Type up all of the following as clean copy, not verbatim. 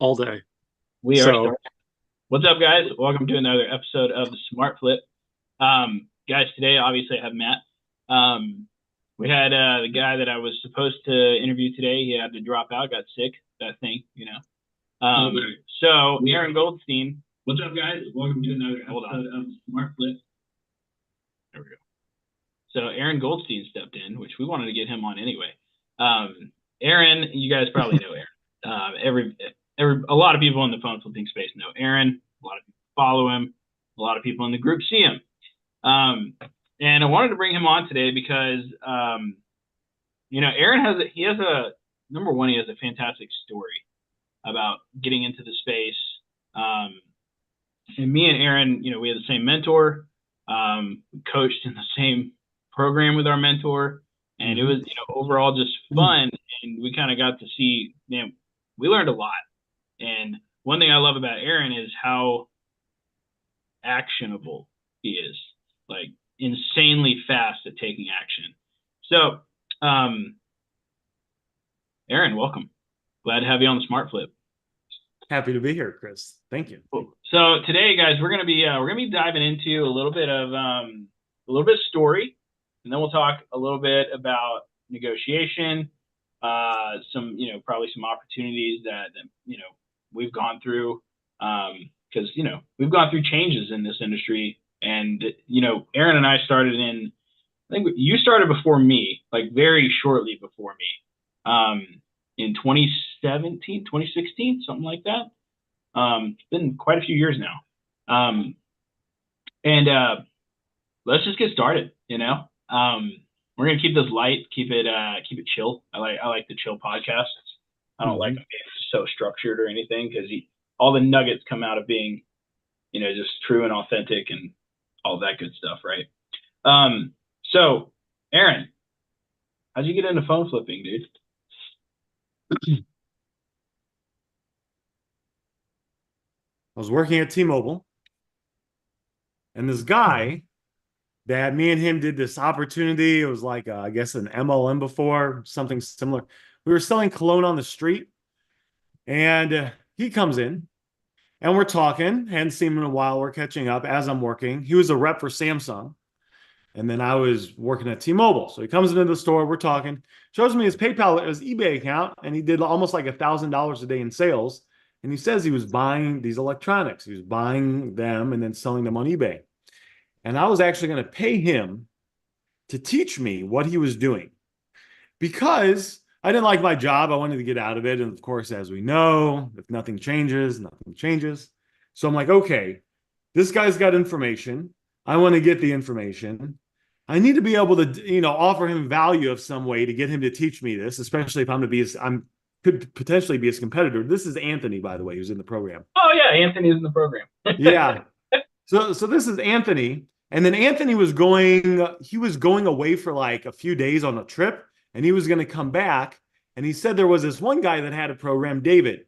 all day. We are So starting. What's up, guys? Welcome to another episode of the Smart Flip. Guys, today obviously I have Matt. We had the guy that I was supposed to interview today. He had to drop out, got sick. That thing. So Aaron Goldstein. What's up, guys? Welcome to another episode of the Smart Flip. There we go. So Aaron Goldstein stepped in, which we wanted to get him on anyway. Aaron, you guys probably know Aaron. A lot of people in the phone flipping space know Aaron. A lot of people follow him. A lot of people in the group see him. And I wanted to bring him on today because, Aaron he has a fantastic story about getting into the space. And me and Aaron, we had the same mentor. We coached in the same program with our mentor, and it was, overall just fun. And we kind of got to see, man, we learned a lot. And one thing I love about Aaron is how actionable he is, like insanely fast at taking action. So, Aaron, welcome. Glad to have you on the Smart Flip. happy to be here, Chris. Thank you. Cool. So today, guys, we're gonna be diving into a little bit of story, and then we'll talk a little bit about negotiation, some probably some opportunities that we've gone through, because we've gone through changes in this industry, and Aaron and I started in, I think you started before me, like very shortly before me, in 2017, 2016, something like that. It's been quite a few years now. And let's just get started. We're gonna keep this light, keep it chill. I like the chill podcast. I don't like them being so structured or anything because all the nuggets come out of being, just true and authentic and all that good stuff, right? So Aaron, how'd you get into phone flipping, dude? I was working at T-Mobile, and this guy that me and him did this opportunity. It was like, I guess, an MLM before, something similar. We were selling cologne on the street, and he comes in, and we're talking. Hadn't seen him in a while. We're catching up as I'm working. He was a rep for Samsung, and then I was working at T-Mobile. So he comes into the store. We're talking. Shows me his PayPal, his eBay account, and he did almost like $1,000 a day in sales. And he says he was buying these electronics. He was buying them and then selling them on eBay. And I was actually going to pay him to teach me what he was doing because I didn't like my job. I wanted to get out of it. And of course, as we know, if nothing changes, nothing changes. So I'm like, okay, this guy's got information. I want to get the information. I need to be able to, offer him value of some way to get him to teach me this, especially if I'm could potentially be his competitor. This is Anthony, by the way, who's in the program. Oh yeah, Anthony's in the program. Yeah. So this is Anthony. And then Anthony he was going away for like a few days on a trip, and he was going to come back. And he said there was this one guy that had a program, David.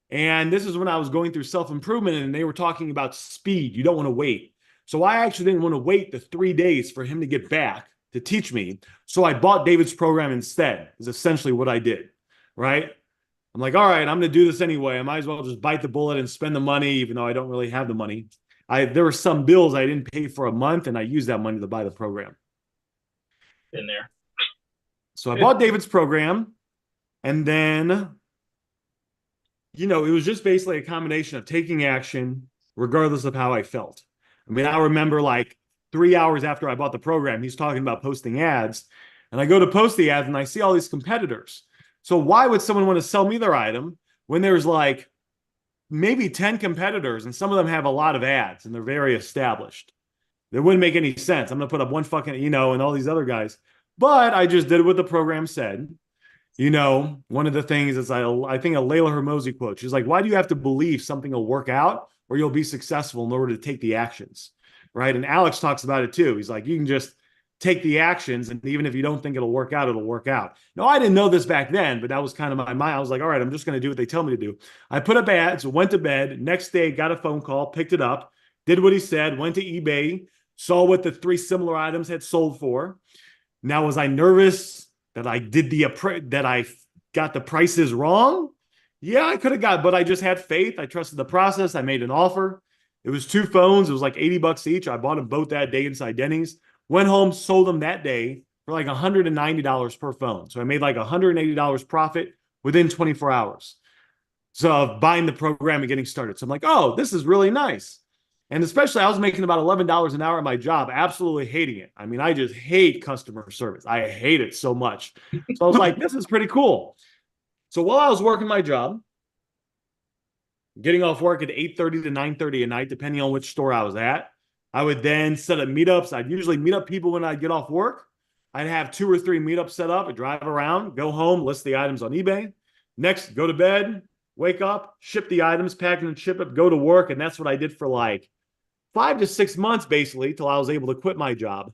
And this is when I was going through self-improvement, and they were talking about speed. You don't want to wait. So I actually didn't want to wait the 3 days for him to get back to teach me. So I bought David's program instead, is essentially what I did, right? I'm like, all right, I'm going to do this anyway. I might as well just bite the bullet and spend the money, even though I don't really have the money. There were some bills I didn't pay for a month, and I used that money to buy the program. In there. So I bought David's program, and then, it was just basically a combination of taking action, regardless of how I felt. I mean, I remember like 3 hours after I bought the program, he's talking about posting ads, and I go to post the ads, and I see all these competitors. So why would someone want to sell me their item when there's like maybe 10 competitors and some of them have a lot of ads and they're very established? It wouldn't make any sense. I'm going to put up one fucking, and all these other guys. But I just did what the program said. One of the things is I think a Layla Hermosi quote. She's like, why do you have to believe something will work out or you'll be successful in order to take the actions? Right. And Alex talks about it too. He's like, you can just take the actions, and even if you don't think it'll work out, it'll work out. No, I didn't know this back then, but that was kind of my mind. I was like, all right, I'm just going to do what they tell me to do. I put up ads, went to bed. Next day, got a phone call, picked it up, did what he said, went to eBay, saw what the 3 similar items had sold for. Now, was I nervous that I got the prices wrong? Yeah, I could have got, but I just had faith. I trusted the process. I made an offer. It was two phones. It was like 80 bucks each. I bought them both that day inside Denny's. Went home, sold them that day for like $190 per phone. So I made like $180 profit within 24 hours. So of buying the program and getting started. So I'm like, oh, this is really nice. And especially I was making about $11 an hour at my job, absolutely hating it. I mean, I just hate customer service. I hate it so much. So I was like, this is pretty cool. So while I was working my job, getting off work at 8:30 to 9:30 at night, depending on which store I was at, I would then set up meetups. I'd usually meet up people when I'd get off work. I'd have 2 or 3 meetups set up. I'd drive around, go home, list the items on eBay. Next, go to bed, wake up, ship the items, pack and ship it, go to work. And that's what I did for like 5 to 6 months, basically, till I was able to quit my job.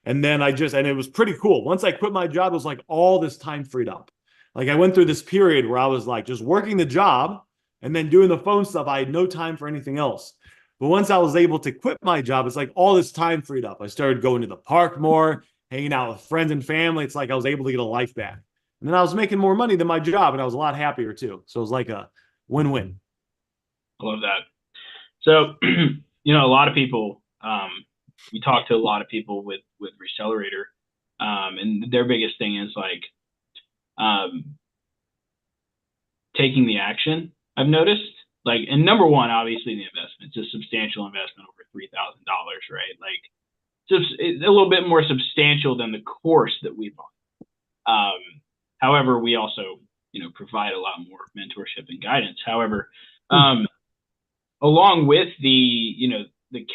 And then and it was pretty cool. Once I quit my job, it was like all this time freed up. Like I went through this period where I was like just working the job and then doing the phone stuff. I had no time for anything else. But once I was able to quit my job, it's like all this time freed up. I started going to the park more, hanging out with friends and family. It's like I was able to get a life back. And then I was making more money than my job, and I was a lot happier too. So it was like a win-win. I love that. So, a lot of people, we talk to a lot of people with Recelerator, and their biggest thing is like taking the action. I've noticed, like, and number one, obviously the investment. It's a substantial investment, over $3,000, right? Like, just a little bit more substantial than the course that we bought. However, we also, provide a lot more mentorship and guidance. However, along with the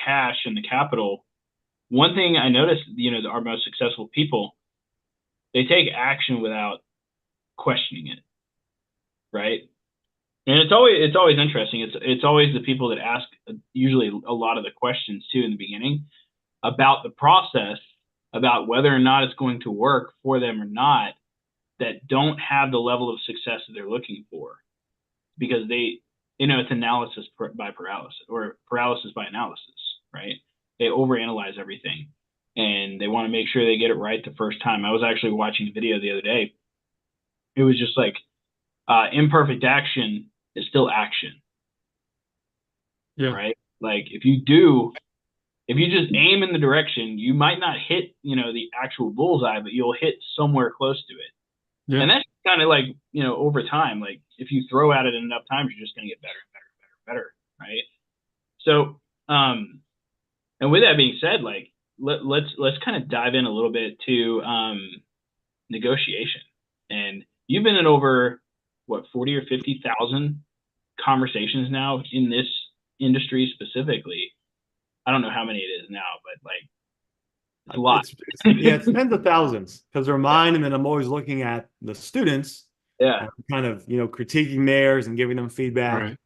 cash and the capital, one thing I noticed, our most successful people, they take action without questioning it, right? And it's always interesting. It's always the people that ask usually a lot of the questions too in the beginning about the process, about whether or not it's going to work for them or not, that don't have the level of success that they're looking for, because it's analysis by paralysis, or paralysis by analysis, right? They overanalyze everything and they want to make sure they get it right the first time. I was actually watching a video the other day. It was just like imperfect action is still action. Yeah. Right. Like if you just aim in the direction, you might not hit, the actual bullseye, but you'll hit somewhere close to it. Yeah. And that's kind of like, over time, like if you throw at it enough times, you're just going to get better and better and better. Right. So, and with that being said, like, let's kind of dive in a little bit to, negotiation. And you've been in over 40 or 50,000 conversations now in this industry specifically. I don't know how many it is now, but like it's a lot. It's tens of thousands, because they're mine. And then I'm always looking at the students. Yeah. Kind of, critiquing theirs and giving them feedback. Right.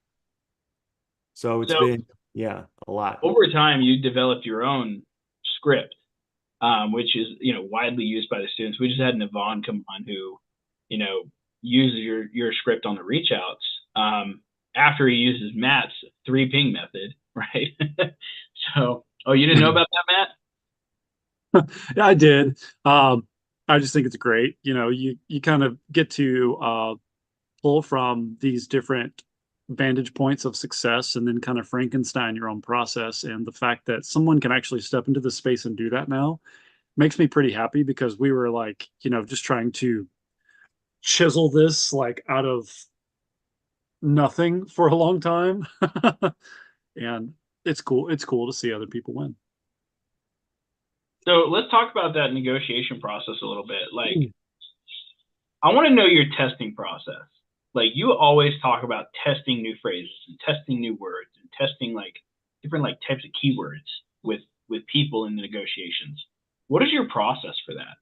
So it's been, a lot. Over time, you developed your own script, which is, widely used by the students. We just had Navon come on who, uses your script on the reach outs, after he uses Matt's 3-ping method, right? So, you didn't know about that, Matt? Yeah, I did. I just think it's great. You kind of get to pull from these different vantage points of success and then kind of Frankenstein your own process. And the fact that someone can actually step into this space and do that now makes me pretty happy, because we were like, just trying to chisel this like out of nothing for a long time. And it's cool. It's cool to see other people win. So let's talk about that negotiation process a little bit. Like, I want to know your testing process. Like, you always talk about testing new phrases and testing new words and testing like different like types of keywords with people in the negotiations. What is your process for that?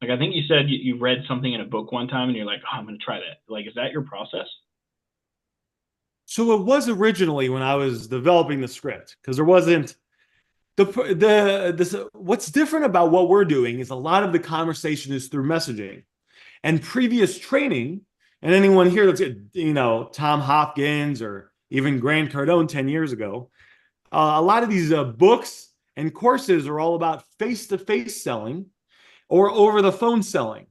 Like, I think you said you read something in a book one time and you're like, oh, I'm going to try that. Like, is that your process? So it was originally when I was developing the script, because there wasn't what's different about what we're doing is a lot of the conversation is through messaging and previous training. And anyone here that's, Tom Hopkins or even Grant Cardone 10 years ago, a lot of these books and courses are all about face-to-face selling or over the phone selling.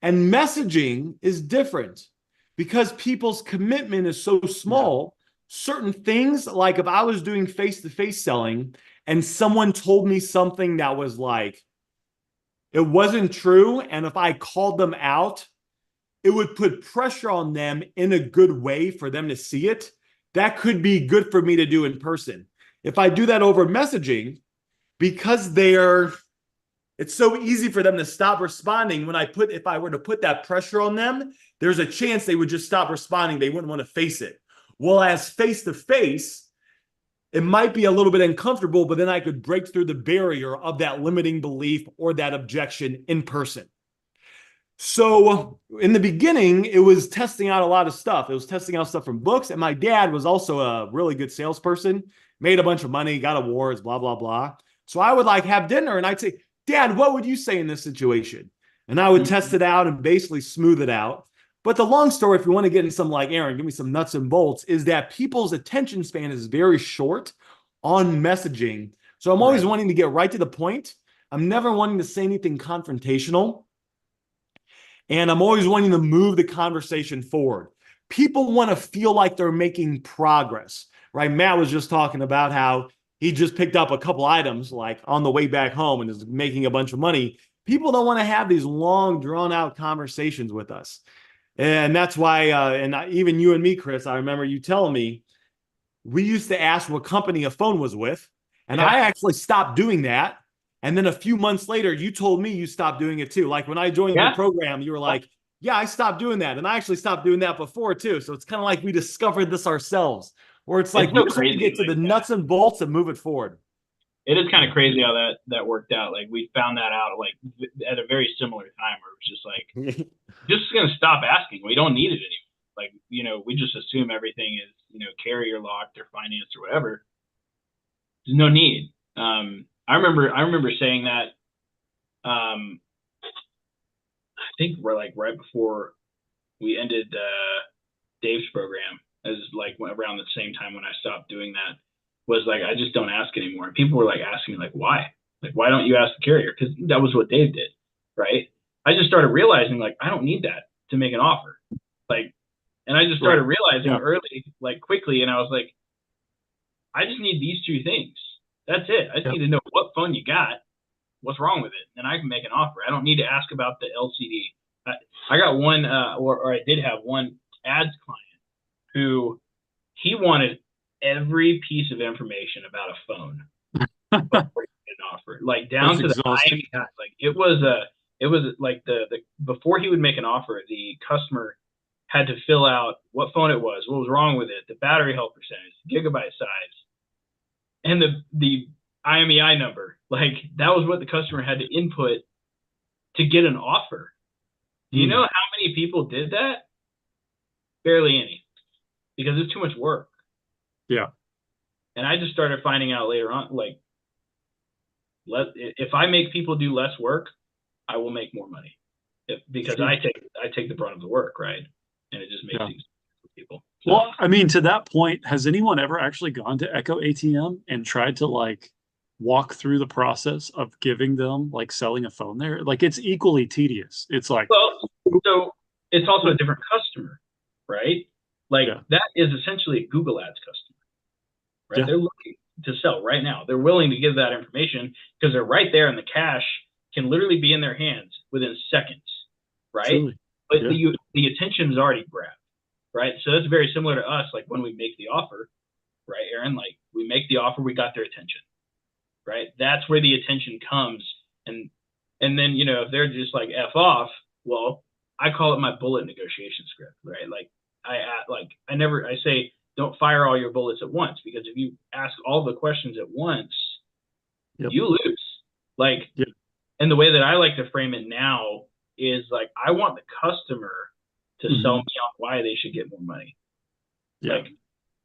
And messaging is different because people's commitment is so small. Certain things, like if I was doing face-to-face selling and someone told me something that was like, it wasn't true, and if I called them out, it would put pressure on them in a good way for them to see it. That could be good for me to do in person. If I do that over messaging, because it's so easy for them to stop responding. If I were to put that pressure on them, there's a chance they would just stop responding. They wouldn't want to face it. Well, as face to face, it might be a little bit uncomfortable, but then I could break through the barrier of that limiting belief or that objection in person. So in the beginning, it was testing out a lot of stuff. It was testing out stuff from books. And my dad was also a really good salesperson, made a bunch of money, got awards, blah, blah, blah. So I would like have dinner and I'd say, Dad, what would you say in this situation? And I would test it out and basically smooth it out. But the long story, if you want to get in some like, Aaron, give me some nuts and bolts, is that people's attention span is very short on messaging. So I'm always wanting to get right to the point. I'm never wanting to say anything confrontational. And I'm always wanting to move the conversation forward. People want to feel like they're making progress, right? Matt was just talking about how he just picked up a couple items like on the way back home and is making a bunch of money. People don't want to have these long, drawn out conversations with us. And that's why, even you and me, Chris, I remember you telling me we used to ask what company a phone was with. And I actually stopped doing that. And then a few months later, you told me you stopped doing it too. Like when I joined the program, you were like, yeah, I stopped doing that. And I actually stopped doing that before too. So it's kind of like we discovered this ourselves, where it's like we just want to get to the nuts and bolts and move it forward. It is kind of crazy how that worked out. Like we found that out like at a very similar time where it was just like, just going to stop asking. We don't need it anymore. Like, we just assume everything is, carrier locked or financed or whatever. There's no need. I remember saying that. I think we're like right before we ended Dave's program, as like around the same time when I stopped doing that, was like I just don't ask anymore. And people were like asking me like why? Like why don't you ask the carrier? Because that was what Dave did, right? I just started realizing like I don't need that to make an offer, like, and I just started realizing early, like quickly, and I was like, I just need these two things. That's it. I just need to know what phone you got, what's wrong with it, and I can make an offer. I don't need to ask about the LCD. I got one, or I did have one ads client who he wanted every piece of information about a phone before he did an offer, like down to the IMEI. Like it was like the before he would make an offer, the customer had to fill out what phone it was, what was wrong with it, the battery health percentage, gigabyte size, and the IMEI number. Like that was what the customer had to input to get an offer. Do you know how many people did that? Barely any, because it's too much work. Yeah. And I just started finding out later on, like, if I make people do less work, I will make more money, because I take the brunt of the work, right? And it just makes things for people. So, well, I mean, to that point, has anyone ever actually gone to Echo ATM and tried to like walk through the process of giving them like selling a phone there? Like it's equally tedious. It's like, well, so it's also a different customer, right? Like that is essentially a Google Ads customer, right? They're looking to sell right now. They're willing to give that information because they're right there, and the cash can literally be in their hands within seconds, right? Truly. But the attention is already grabbed, right? So that's very similar to us. Like when we make the offer, right, Aaron? Like we make the offer, we got their attention, right? That's where the attention comes, and then if they're just like F off, well, I call it my bullet negotiation script, right? Like I say, don't fire all your bullets at once, because if you ask all the questions at once, you lose. Like, and the way that I like to frame it now is like, I want the customer to sell me on why they should get more money. Like,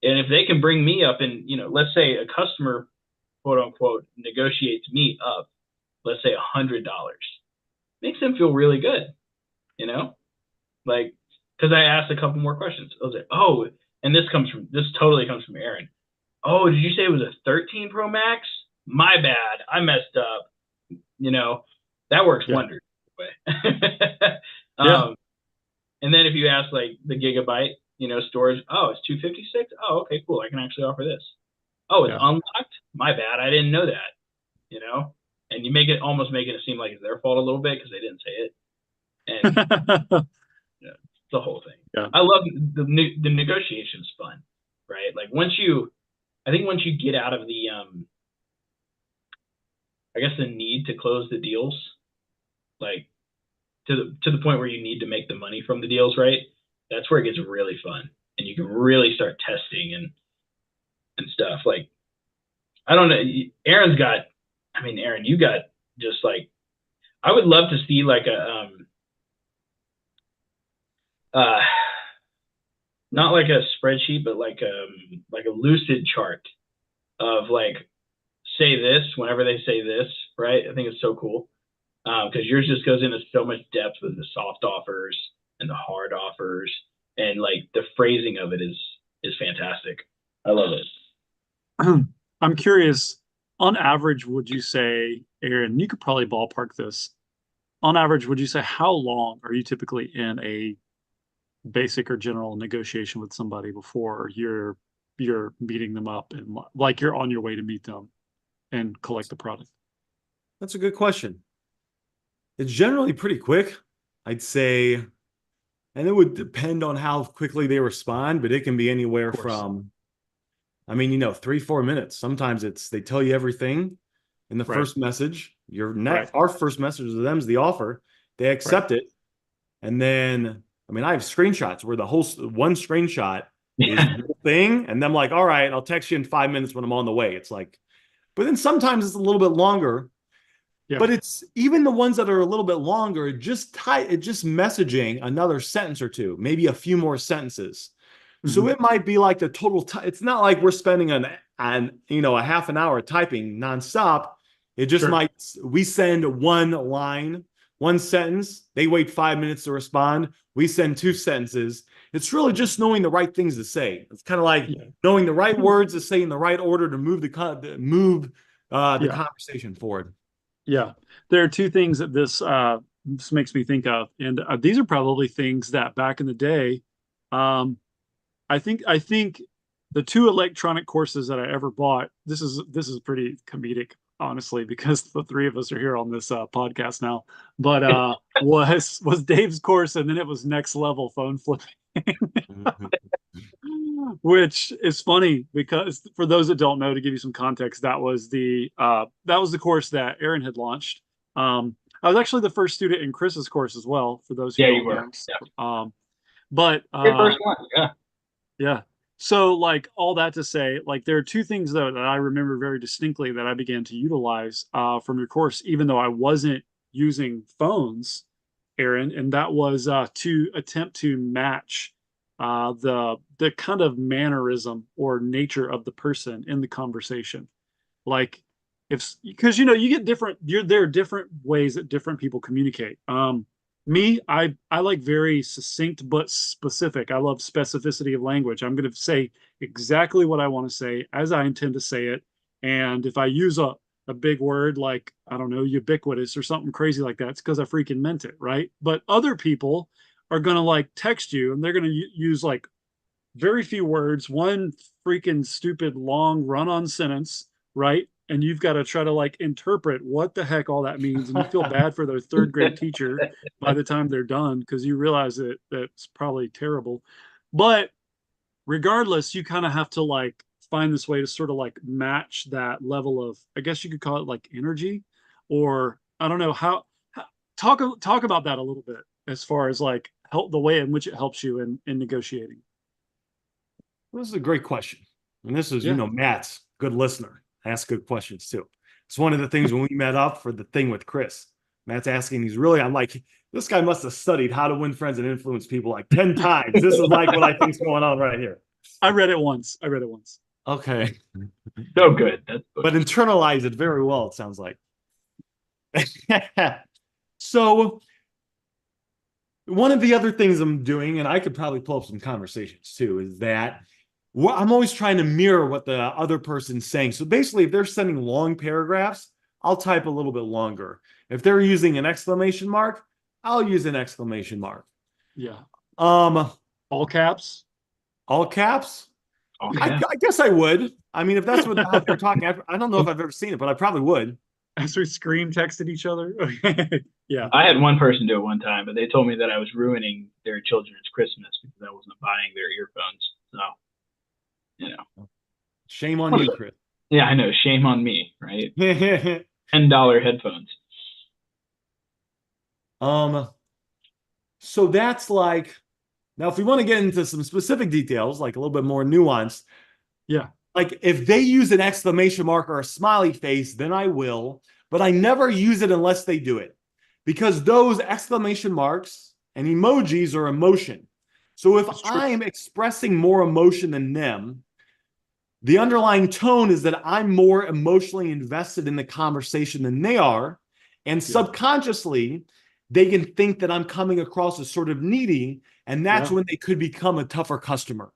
and if they can bring me up and, let's say a customer, quote unquote, negotiates me up, let's say $100, makes them feel really good, like, because I asked a couple more questions. I was like, oh, and this totally comes from Aaron. Oh, did you say it was a 13 Pro Max? my bad, I messed up. That works Yeah. wonders. Yeah. And then if you ask like the gigabyte, storage, oh, it's 256. Oh, okay, cool. I can actually offer this. Oh, it's Yeah. unlocked. My bad. I didn't know that. And you almost making it seem like it's their fault a little bit because they didn't say it. And yeah, it's the whole thing. Yeah. I love the negotiation's fun, right? Like I think once you get out of the I guess the need to close the deals, like to the point where you need to make the money from the deals, right? That's where it gets really fun, and you can really start testing and stuff. Like I don't know, Aaron, you got just like I would love to see like a uh not like a spreadsheet, but like a lucid chart of like say this whenever they say this, right? I think it's so cool because yours just goes into so much depth with the soft offers and the hard offers, and like the phrasing of it is fantastic. I love it. I'm curious, on average, would you say, Aaron, you could probably ballpark this. On average, would you say how long are you typically in a basic or general negotiation with somebody before you're meeting them up and like you're on your way to meet them and collect the product? That's a good question. It's generally pretty quick, I'd say, and it would depend on how quickly they respond, but it can be anywhere from, 3-4 minutes. Sometimes they tell you everything in the first message. Our first message to them is the offer. They accept it. And then, I have screenshots where the whole one screenshot is the whole thing. And I'm like, all right, I'll text you in 5 minutes when I'm on the way. It's like, but then sometimes it's a little bit longer. Yeah. But it's even the ones that are a little bit longer, just messaging another sentence or two, maybe a few more sentences. So it might be like the total it's not like we're spending a half an hour typing nonstop. It just might, we send one line, one sentence, they wait 5 minutes to respond. We send 2 sentences. It's really just knowing the right things to say. It's kind of like knowing the right words to say in the right order to move the conversation forward. Yeah, there are two things that this makes me think of, and these are probably things that back in the day, I think the 2 electronic courses that I ever bought. This is pretty comedic, honestly, because the 3 of us are here on this podcast now. But was Dave's course, and then it was Next Level Phone Flipping. Which is funny because for those that don't know, to give you some context, that was the course that Aaron had launched. I was actually the first student in Chris's course as well. For those who don't know, but your first one, yeah. So like all that to say, like there are 2 things though that I remember very distinctly that I began to utilize from your course, even though I wasn't using phones, Aaron, and that was to attempt to match the kind of mannerism or nature of the person in the conversation. Like because you get there are different ways that different people communicate. I like very succinct but specific. I love specificity of language. I'm going to say exactly what I want to say as I intend to say it. And if I use a big word like, I don't know, ubiquitous or something crazy like that, it's because I freaking meant it, right? But other people are going to like text you and they're going to use like very few words, one freaking stupid long run-on sentence, right? And you've got to try to like interpret what the heck all that means, and you feel bad for their 3rd grade teacher by the time they're done because you realize that that's probably terrible. But regardless, you kind of have to like find this way to sort of like match that level of, I guess you could call it like energy, or I don't know how talk about that a little bit as far as like help the way in which it helps you in negotiating. This is a great question. And this is, Matt's good listener. Ask good questions too. It's one of the things when we met up for the thing with Chris. Matt's asking I'm like, this guy must have studied How to Win Friends and Influence People like 10 times. This is like what I think is going on right here. I read it once. Okay. So good. But internalize it very well, it sounds like. So one of the other things I'm doing, and I could probably pull up some conversations too, is that I'm always trying to mirror what the other person's saying. So basically, if they're sending long paragraphs, I'll type a little bit longer. If they're using an exclamation mark, I'll use an exclamation mark. Yeah. Um, All caps. all caps. Okay. I guess I would. I mean, if that's what how they're talking, I don't know if I've ever seen it, but I probably would. As we scream texted each other. Okay. Yeah. I had one person do it one time, but they told me that I was ruining their children's Christmas because I wasn't buying their earphones. So, you know, Shame on you, Chris. yeah, I know. Shame on me, right? $10 headphones. So that's like, now if we want to get into some specific details, like a little bit more nuanced, Yeah. like if they use an exclamation mark or a smiley face, then I will, but I never use it unless they do it, because those exclamation marks and emojis are emotion. So if I'm expressing more emotion than them, the underlying tone is that I'm more emotionally invested in the conversation than they are. And subconsciously, they can think that I'm coming across as sort of needy. And that's when they could become a tougher customer.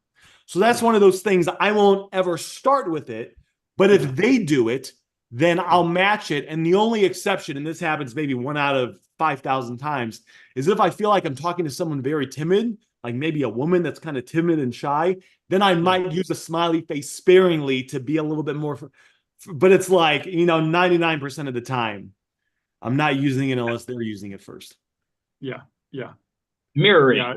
So that's one of those things. I won't ever start with it. But if they do it, then I'll match it. And the only exception, and this happens maybe 1 out of 5,000 times, is if I feel like I'm talking to someone very timid, like maybe a woman that's kind of timid and shy, then I might use a smiley face sparingly to be a little bit more. But it's like, 99% of the time, I'm not using it unless they're using it first. Yeah. Yeah. Mirroring. Yeah.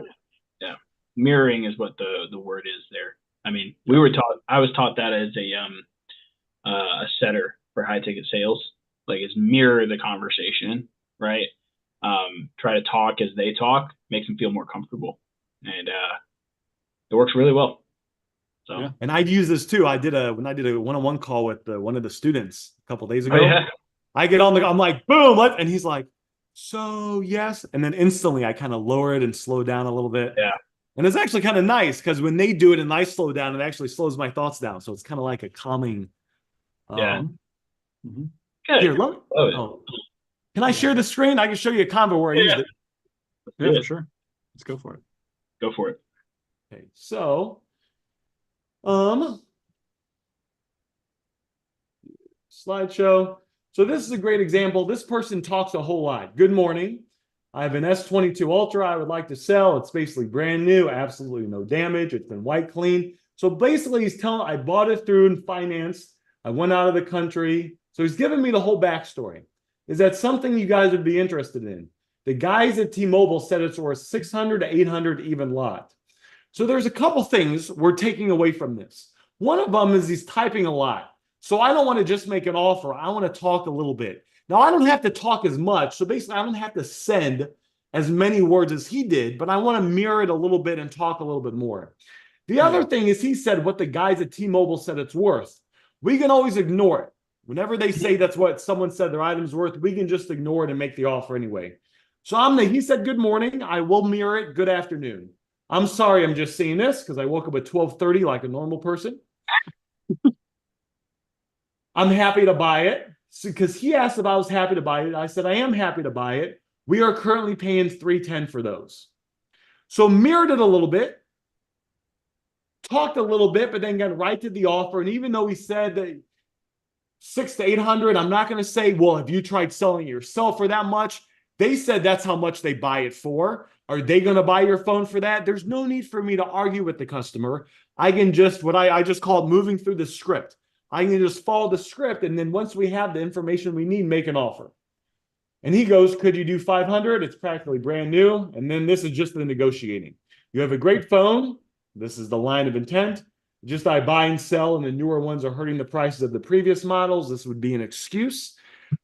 Yeah. Mirroring is what the word is there. I mean, I was taught that as a setter for high ticket sales, like is mirror the conversation, right? Try to talk as they talk, makes them feel more comfortable. And it works really well. So, Yeah. And I've used this too. When I did a one-on-one call with one of the students a couple days ago. oh, yeah. I get on I'm like, boom, what? And he's like, so yes. And then instantly I kind of lower it and slow down a little bit. Yeah. And it's actually kind of nice because when they do it and I slow down, it actually slows my thoughts down. So it's kind of like a calming. Yeah. Mhm. Good. Here, look. Oh, can I share the screen? I can show you a combo where I used it. Yeah, for sure. Let's go for it. Go for it. Okay, so slideshow. So this is a great example. This person talks a whole lot. Good morning. I have an S22 Ultra I would like to sell. It's basically brand new, absolutely no damage. It's been white clean. So basically he's telling, I bought it through in finance. I went out of the country. So he's giving me the whole backstory. Is that something you guys would be interested in? The guys at T-Mobile said it's worth 600 to 800 even lot. So there's a couple things we're taking away from this. One of them is he's typing a lot. So I don't want to just make an offer. I want to talk a little bit. Now, I don't have to talk as much. So basically, I don't have to send as many words as he did, but I want to mirror it a little bit and talk a little bit more. The other thing is he said what the guys at T-Mobile said it's worth. We can always ignore it. Whenever they say that's what someone said their item's worth, we can just ignore it and make the offer anyway. So he said, good morning. I will mirror it. Good afternoon. I'm sorry, I'm just seeing this because I woke up at 12:30 like a normal person. I'm happy to buy it because he asked if I was happy to buy it. I said, I am happy to buy it. We are currently paying $310 for those. So mirrored it a little bit, talked a little bit, but then got right to the offer. And even though he said that 600 to 800, I'm not going to say, well, have you tried selling it yourself for that much? They said that's how much they buy it for. Are they going to buy your phone for that? There's no need for me to argue with the customer. I can just, I just call it moving through the script. I can just follow the script. And then once we have the information we need, make an offer. And he goes, could you do 500? It's practically brand new. And then this is just the negotiating. You have a great phone. This is the line of intent. Just I buy and sell, and the newer ones are hurting the prices of the previous models. This would be an excuse.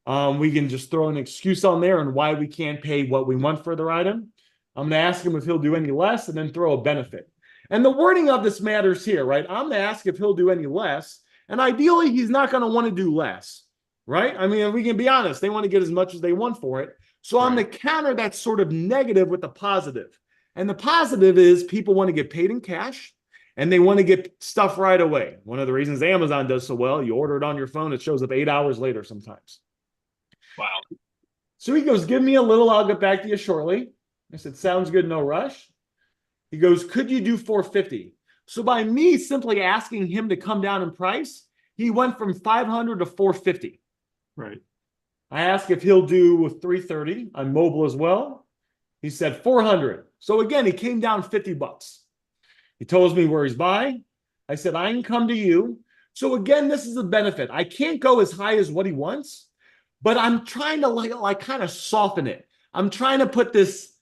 We can just throw an excuse on there and why we can't pay what we want for their item. I'm going to ask him if he'll do any less and then throw a benefit. And the wording of this matters here, right? I'm going to ask if he'll do any less. And ideally, he's not going to want to do less, right? I mean, we can be honest. They want to get as much as they want for it. So I'm going to counter that sort of negative with the positive. And the positive is people want to get paid in cash and they want to get stuff right away. One of the reasons Amazon does so well, you order it on your phone, it shows up 8 hours later sometimes. Wow. So he goes, give me a little, I'll get back to you shortly. I said, sounds good, no rush. He goes, could you do 450? So by me simply asking him to come down in price, he went from 500 to 450. Right. I asked if he'll do 330 on mobile as well. He said 400. So again, he came down 50 bucks. He tells me where he's buying. I said, I can come to you. So again, this is a benefit. I can't go as high as what he wants, but I'm trying to like kind of soften it. I'm trying to put this,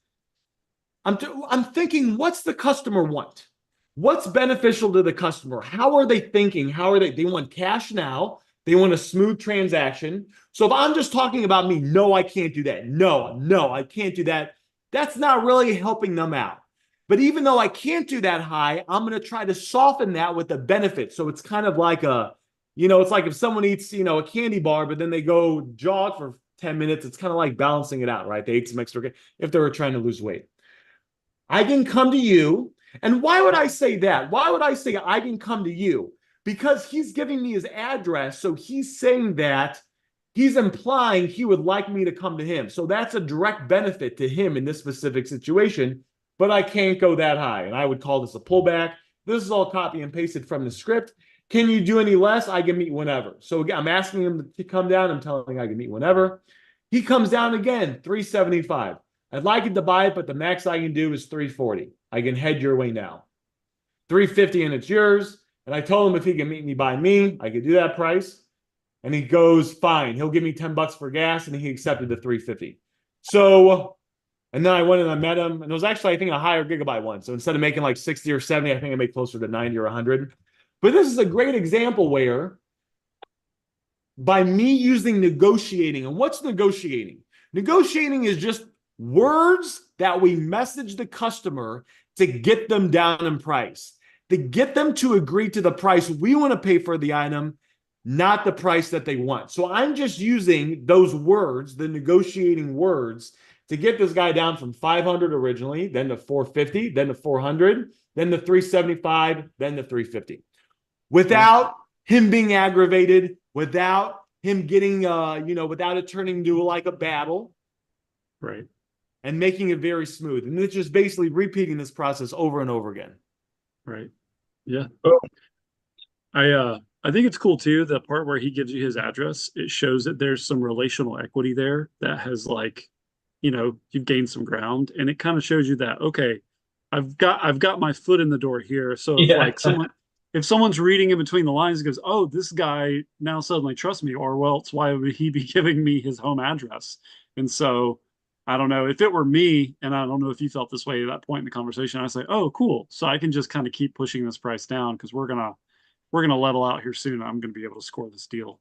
I'm thinking, what's the customer want? What's beneficial to the customer? How are they thinking? How are they want cash now. They want a smooth transaction. So if I'm just talking about me, no, I can't do that. No, I can't do that. That's not really helping them out. But even though I can't do that high, I'm going to try to soften that with the benefit. So it's kind of like it's like if someone eats, a candy bar, but then they go jog for 10 minutes, it's kind of like balancing it out, right? They ate some extra if they were trying to lose weight. I can come to you. And why would I say that? Why would I say I can come to you? Because he's giving me his address. So he's saying that he's implying he would like me to come to him. So that's a direct benefit to him in this specific situation. But I can't go that high. And I would call this a pullback. This is all copy and pasted from the script. Can you do any less? I can meet whenever. So again, I'm asking him to come down. I'm telling him I can meet whenever. He comes down again, 375. I'd like it to buy it, but the max I can do is 340. I can head your way now. 350 and it's yours. And I told him if he can meet me by me, I could do that price. And he goes, fine. He'll give me 10 bucks for gas. And he accepted the 350. So, and then I went and I met him. And it was actually, I think, a higher gigabyte one. So instead of making like 60 or 70, I think I made closer to 90 or 100. But this is a great example where by me using negotiating, and what's negotiating? Negotiating is just words that we message the customer to get them down in price, to get them to agree to the price we want to pay for the item, not the price that they want. So I'm just using those words, the negotiating words, to get this guy down from 500 originally, then to 450, then to 400, then to 375, then to 350. Without him being aggravated, without him getting, without it turning into like a battle. Right. And making it very smooth. And it's just basically repeating this process over and over again. Right. Yeah. I think it's cool too, the part where he gives you his address. It shows that there's some relational equity there that has you've gained some ground. And it kind of shows you that, okay, I've got my foot in the door here. So if someone's reading in between the lines and goes, oh, this guy now suddenly trusts me, or well, it's why would he be giving me his home address? And so I don't know if it were me, and I don't know if you felt this way at that point in the conversation. I say, "Oh, cool! So I can just kind of keep pushing this price down because we're gonna level out here soon. I'm gonna be able to score this deal."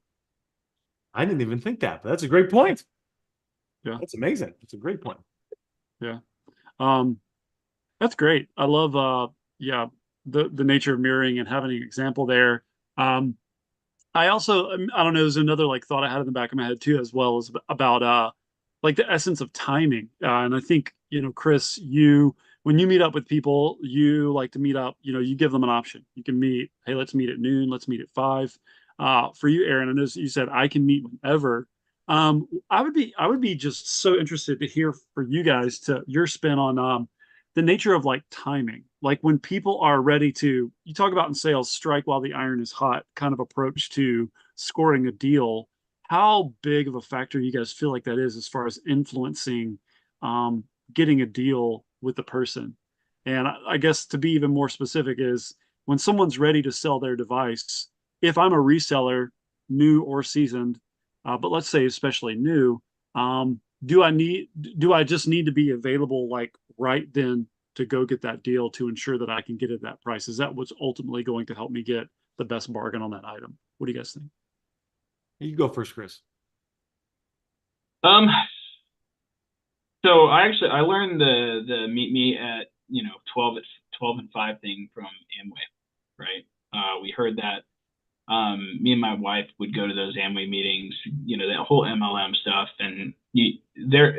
I didn't even think that, but that's a great point. Yeah, that's amazing. That's a great point. Yeah, that's great. I love the nature of mirroring and having an example there. I also I don't know. There's another thought I had in the back of my head too, as well as about the essence of timing. And I think, Chris, when you meet up with people, you like to meet up, you give them an option. You can meet, hey, let's meet at noon, let's meet at 5. For you, Aaron, I know you said I can meet whenever. I would be just so interested to hear for you guys to your spin on the nature of timing. Like when people are ready to, you talk about in sales, strike while the iron is hot kind of approach to scoring a deal. How big of a factor you guys feel like that is as far as influencing getting a deal with the person? And I guess to be even more specific is when someone's ready to sell their device, if I'm a reseller, new or seasoned, but let's say especially new, do I just need to be available right then to go get that deal to ensure that I can get it that price? Is that what's ultimately going to help me get the best bargain on that item? What do you guys think? You go first, Chris. So I learned the meet me at 12 and 5 thing from Amway, right? We heard that. Me and my wife would go to those Amway meetings, that whole MLM stuff, and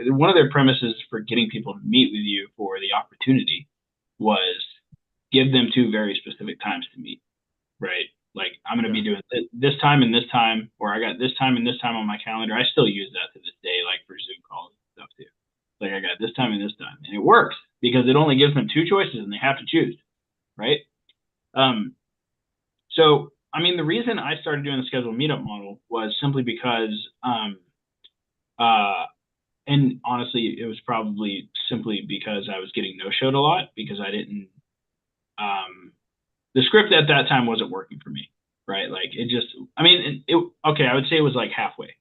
one of their premises for getting people to meet with you for the opportunity was give them 2 very specific times to meet, right? Like I'm going to be doing this time and this time, or I got this time and this time on my calendar. I still use that to this day, like for Zoom calls and stuff too. Like I got this time and this time, and it works because it only gives them 2 choices and they have to choose, right? So, I mean, the reason I started doing the scheduled meetup model was simply because, uh, and honestly, it was probably simply because I was getting no-showed a lot because I didn't, the script at that time wasn't working for me, right? Like it just, I mean, okay, I would say it was like halfway,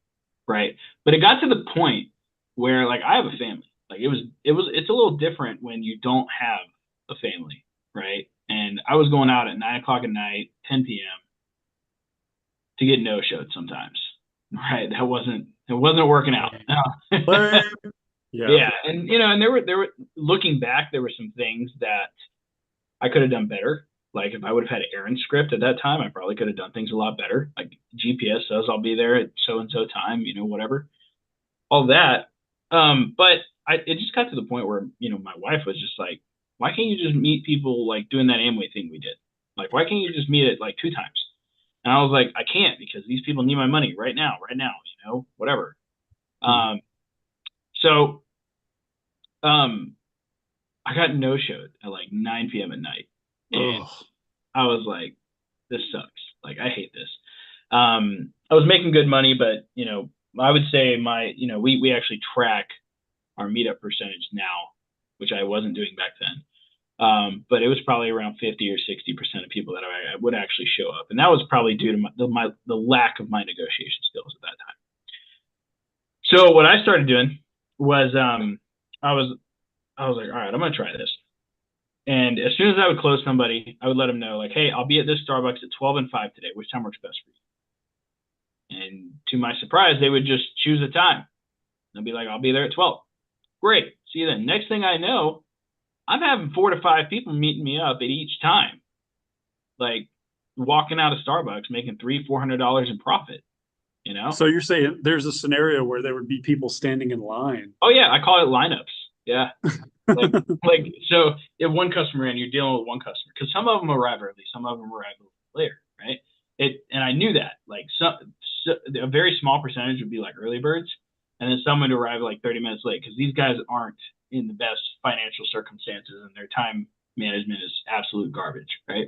right? But it got to the point where like I have a family. Like it's a little different when you don't have a family, right? And I was going out at 9 o'clock at night, 10 p.m. to get no-showed sometimes, right? It wasn't working out. Yeah. Yeah, and and there were looking back, there were some things that I could have done better. Like if I would have had Aaron's script at that time, I probably could have done things a lot better. Like GPS says I'll be there at so and so time, whatever. All that. But it just got to the point where, my wife was just like, why can't you just meet people like doing that Amway thing we did? Like, why can't you just meet it like 2 times? And I was like, I can't because these people need my money right now, whatever. So I got no-showed at like 9 p.m. at night. And I was like, this sucks. Like, I hate this. I was making good money, but, I would say we actually track our meetup percentage now, which I wasn't doing back then. But it was probably around 50 or 60% of people that I would actually show up. And that was probably due to the lack of my negotiation skills at that time. So what I started doing was I was like, all right, I'm going to try this. And as soon as I would close somebody, I would let them know, like, hey, I'll be at this Starbucks at 12 and 5 today. Which time works best for you? And to my surprise, they would just choose a time. They'll be like, I'll be there at 12. Great. See you then. Next thing I know, I'm having 4 to 5 people meeting me up at each time. Like walking out of Starbucks, making $300-400 in profit, So you're saying there's a scenario where there would be people standing in line. Oh yeah, I call it lineups. Yeah. So if one customer and you're dealing with one customer, because some of them arrive early, some of them arrive later, right? And I knew that. Like a very small percentage would be like early birds, and then some would arrive like 30 minutes late because these guys aren't in the best financial circumstances and their time management is absolute garbage, right?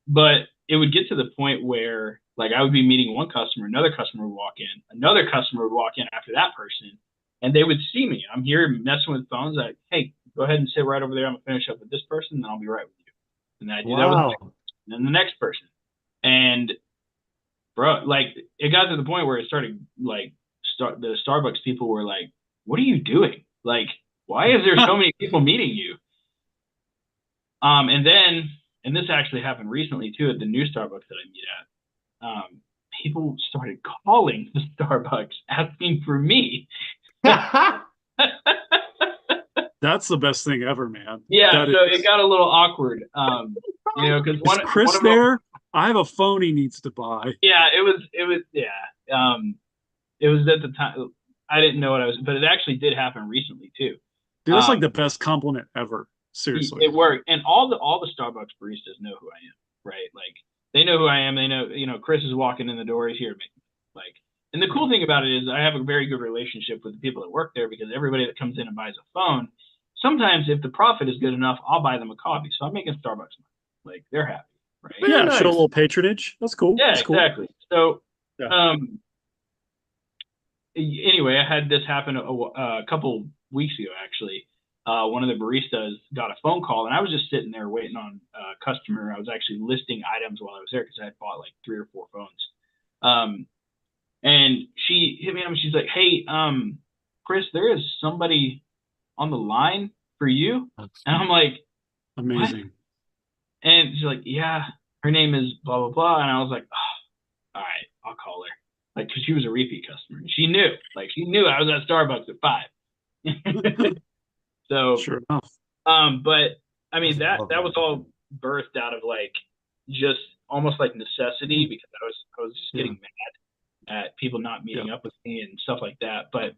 But it would get to the point where like I would be meeting one customer, another customer would walk in, another customer would walk in after that person, and they would see me. I'm here messing with phones. Like, hey, go ahead and sit right over there. I'm gonna finish up with this person, and I'll be right with you. And then I do that with the next person. And bro, like it got to the point where it started like the Starbucks people were like, "What are you doing? Like, why is there so many people meeting you?" And this actually happened recently too at the new Starbucks that I meet at. People started calling the Starbucks asking for me. That's the best thing ever, man. Yeah, it got a little awkward. Because is Chris there? I have a phone he needs to buy. Yeah, it was. Yeah, it was at the time. I didn't know what I was, but it actually did happen recently too. Dude, that's like the best compliment ever. Seriously, it worked, and all the Starbucks baristas know who I am, right? Like they know who I am. They know, Chris is walking in the door. He's here to make me. Like, and the cool thing about it is I have a very good relationship with the people that work there because everybody that comes in and buys a phone, sometimes if the profit is good enough, I'll buy them a coffee. So I'm making Starbucks money. Like they're happy, right? Yeah, nice. Show a little patronage. That's cool. Yeah, that's cool. Exactly. So, anyway, I had this happen a couple weeks ago, actually. One of the baristas got a phone call, and I was just sitting there waiting on a customer. I was actually listing items while I was there because I had bought like 3 or 4 phones. And she hit me up and she's like, hey, Chris, there is somebody on the line for you. And I'm like, amazing. What? And she's like, yeah, her name is blah, blah, blah. And I was like, oh, all right, I'll call her. Like, because she was a repeat customer. And she knew I was at Starbucks at 5. So, sure enough. But I mean, that was all birthed out of like just almost like necessity because I was just getting mad at people not meeting up with me and stuff like that. But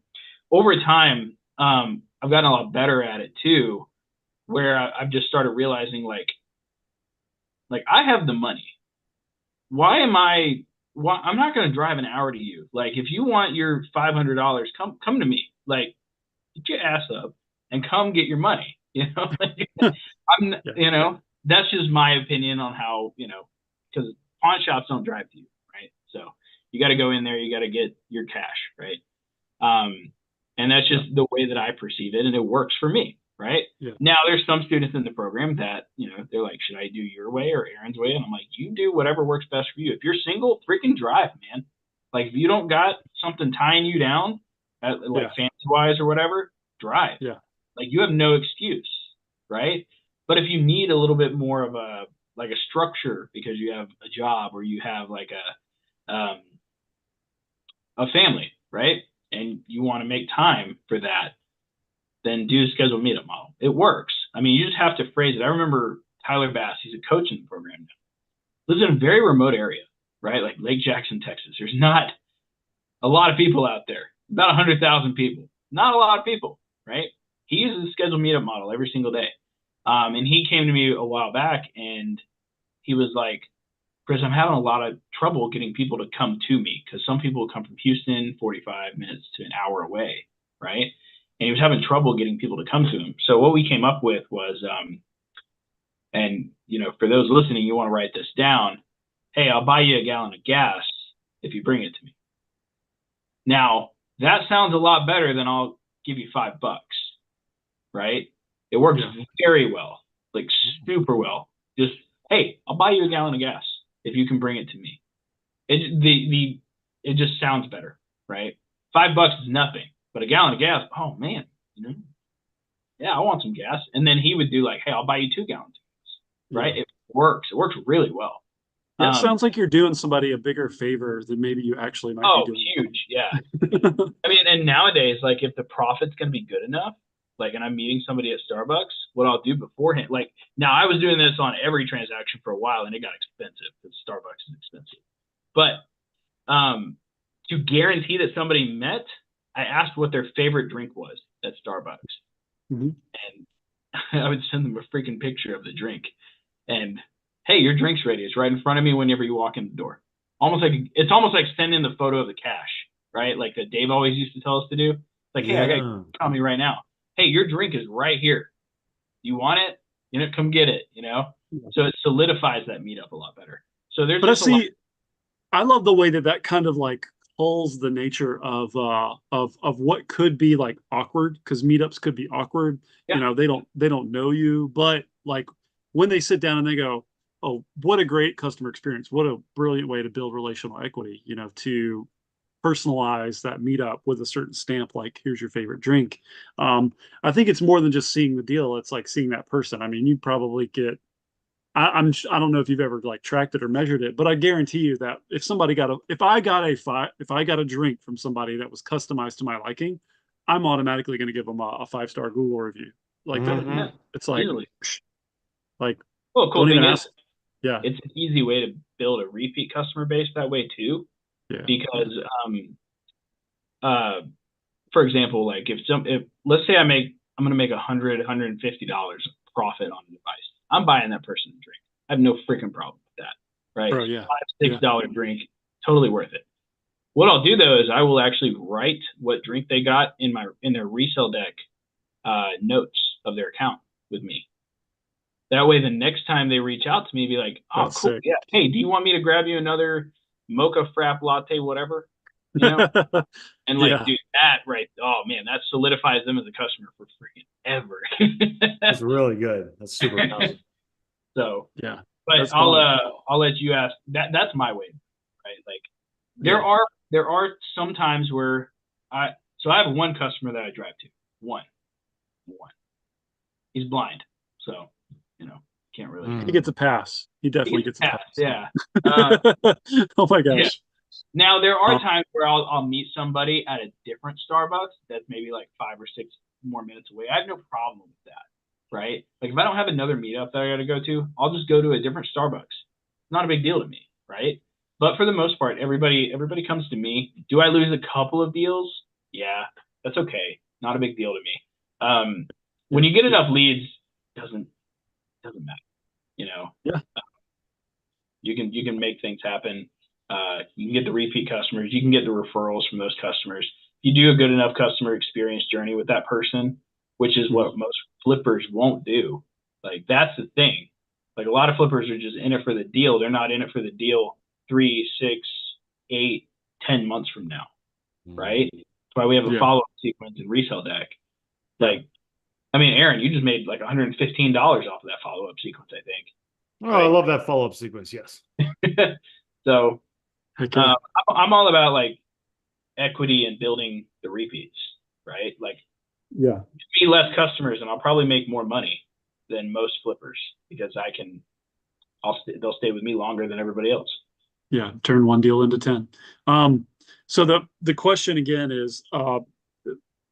over time, I've gotten a lot better at it too, where I've just started realizing like I have the money. Why I'm not going to drive an hour to you. Like if you want your $500, come to me. Like get your ass up and come get your money. You know, Yeah. that's just my opinion on how, because pawn shops don't drive to you, right? So you got to go in there, you got to get your cash, right? And that's just the way that I perceive it, and it works for me, right? Yeah. Now there's some students in the program that, they're like, should I do your way or Aaron's way? And I'm like, you do whatever works best for you. If you're single, freaking drive, man. Like if you don't got something tying you down, like fancy wise or whatever, drive. Yeah. Like you have no excuse, right? But if you need a little bit more of a structure because you have a job or you have like a family, right? And you want to make time for that, then do a scheduled meetup model. It works. I mean, you just have to phrase it. I remember Tyler Bass, he's a coach in the program now. Lives in a very remote area, right? Like Lake Jackson, Texas. There's not a lot of people out there. About 100,000 people. Not a lot of people, right? He uses a scheduled meetup model every single day. And he came to me a while back and he was like, Chris, I'm having a lot of trouble getting people to come to me because some people come from Houston, 45 minutes to an hour away, right? And he was having trouble getting people to come to him. So what we came up with was, and for those listening, you want to write this down. Hey, I'll buy you a gallon of gas if you bring it to me. Now that sounds a lot better than I'll give you $5, right? It works very well, like super well. Just, hey, I'll buy you a gallon of gas if you can bring it to me. It just sounds better, right? $5 is nothing, but a gallon of gas, oh man, yeah, I want some gas. And then he would do like, hey, I'll buy you 2 gallons of gas, right? It works really well. Yeah, it sounds like you're doing somebody a bigger favor than maybe you actually might be doing. Huge, yeah. I mean, and nowadays, like if the profit's gonna be good enough, like, and I'm meeting somebody at Starbucks, what I'll do beforehand, like now I was doing this on every transaction for a while and it got expensive because Starbucks is expensive. But to guarantee that somebody met, I asked what their favorite drink was at Starbucks. Mm-hmm. And I would send them a freaking picture of the drink. And hey, your drink's ready. It's right in front of me whenever you walk in the door. It's almost like sending the photo of the cash, right? Like that Dave always used to tell us to do. Like, hey, I got to call me right now. Hey, your drink is right here. You want it? Come get it. So it solidifies that meetup a lot better. So there's. But I love the way that kind of like pulls the nature of what could be like awkward, because meetups could be awkward. Yeah. They don't know you, but like when they sit down and they go, oh, what a great customer experience. What a brilliant way to build relational equity, to personalize that meetup with a certain stamp, like here's your favorite drink. I think it's more than just seeing the deal. It's like seeing that person. I mean, you probably get, I don't know if you've ever like tracked it or measured it, but I guarantee you that if I got a drink from somebody that was customized to my liking, I'm automatically going to give them a 5-star Google review. Like that. It's like, easily. Like, well, cool don't thing even is, ask. Yeah. It's an easy way to build a repeat customer base that way too. Yeah. Because, for example, like if let's say I'm going to make $150 profit on a device, I'm buying that person a drink. I have no freaking problem with that, right? Bro, yeah. $5-6 drink, totally worth it. What I'll do though is I will actually write what drink they got in their resale deck notes of their account with me. That way, the next time they reach out to me, be like, "Oh, That's cool, sick. yeah. Hey, do you want me to grab you another mocha frap latte, whatever?" And like, dude, that right? Oh man, that solidifies them as a customer for freaking ever. That's really good. That's super awesome. So yeah, but I'll let you ask. That's my way, right? Like, there are some times where I have one customer that I drive to. One. He's blind, so can't really. He gets a pass. He definitely gets a pass. Yeah. Oh my gosh. Yeah. Now there are times where I'll meet somebody at a different Starbucks that's maybe like 5 or 6 more minutes away. I have no problem with that, right? Like if I don't have another meetup that I got to go to, I'll just go to a different Starbucks. Not a big deal to me, right? But for the most part, everybody comes to me. Do I lose a couple of deals? Yeah, that's okay. Not a big deal to me. When you get enough leads, doesn't matter. Yeah. You can make things happen. You can get the repeat customers. You can get the referrals from those customers. If you do a good enough customer experience journey with that person, which is what most flippers won't do. Like, that's the thing. Like, a lot of flippers are just in it for the deal. They're not in it for the deal 3, 6, 8, 10 months from now, right? That's why we have a follow-up sequence in Resell Deck. Like, I mean, Aaron, you just made like $115 off of that follow-up sequence, I think. Oh, I love that follow-up sequence. Yes. So I'm all about like equity and building the repeats, right? Like, Yeah. me less customers, and I'll probably make more money than most flippers because they'll stay with me longer than everybody else. Yeah. Turn one deal into 10. So the question again is,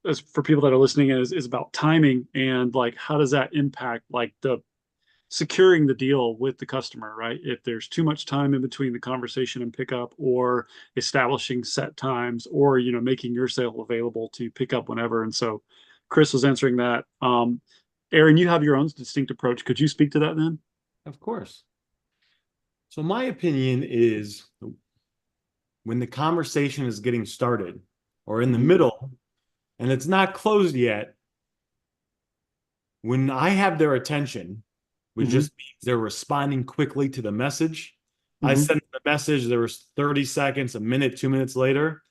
as for people that are listening, is about timing and like how does that impact like the securing the deal with the customer, right? If there's too much time in between the conversation and pickup, or establishing set times, or making your sale available to pick up whenever. And so Chris was answering that. Aaron, you have your own distinct approach. Could you speak to that then? Of course. So my opinion is when the conversation is getting started or in the middle and it's not closed yet, when I have their attention, which just means they're responding quickly to the message. I send the message, there was 30 seconds, a minute, 2 minutes later.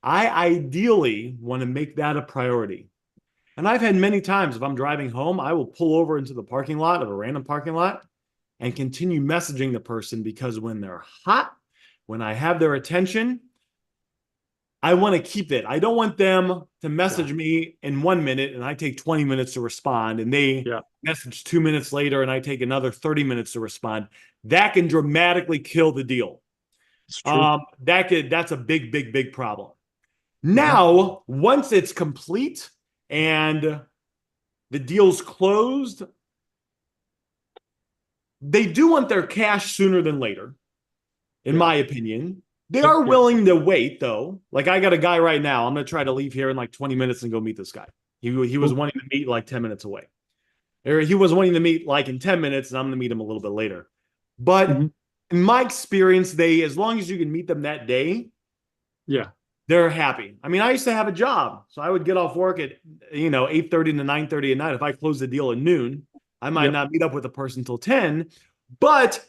I ideally want to make that a priority. And I've had many times, if I'm driving home, I will pull over into the parking lot of a random parking lot and continue messaging the person, because when they're hot, when I have their attention, I want to keep it. I don't want them to message me in 1 minute and I take 20 minutes to respond, and they message 2 minutes later and I take another 30 minutes to respond. That can dramatically kill the deal. That's a big, big, big problem. Now, once it's complete and the deal's closed, they do want their cash sooner than later, in my opinion. They are willing to wait, though. Like, I got a guy right now. I'm going to try to leave here in like 20 minutes and go meet this guy. He was wanting to meet like 10 minutes away. Or he was wanting to meet like in 10 minutes, and I'm going to meet him a little bit later. But in my experience, as long as you can meet them that day, they're happy. I mean, I used to have a job, so I would get off work at 8:30 to 9:30 at night. If I closed the deal at noon, I might not meet up with the person until 10, but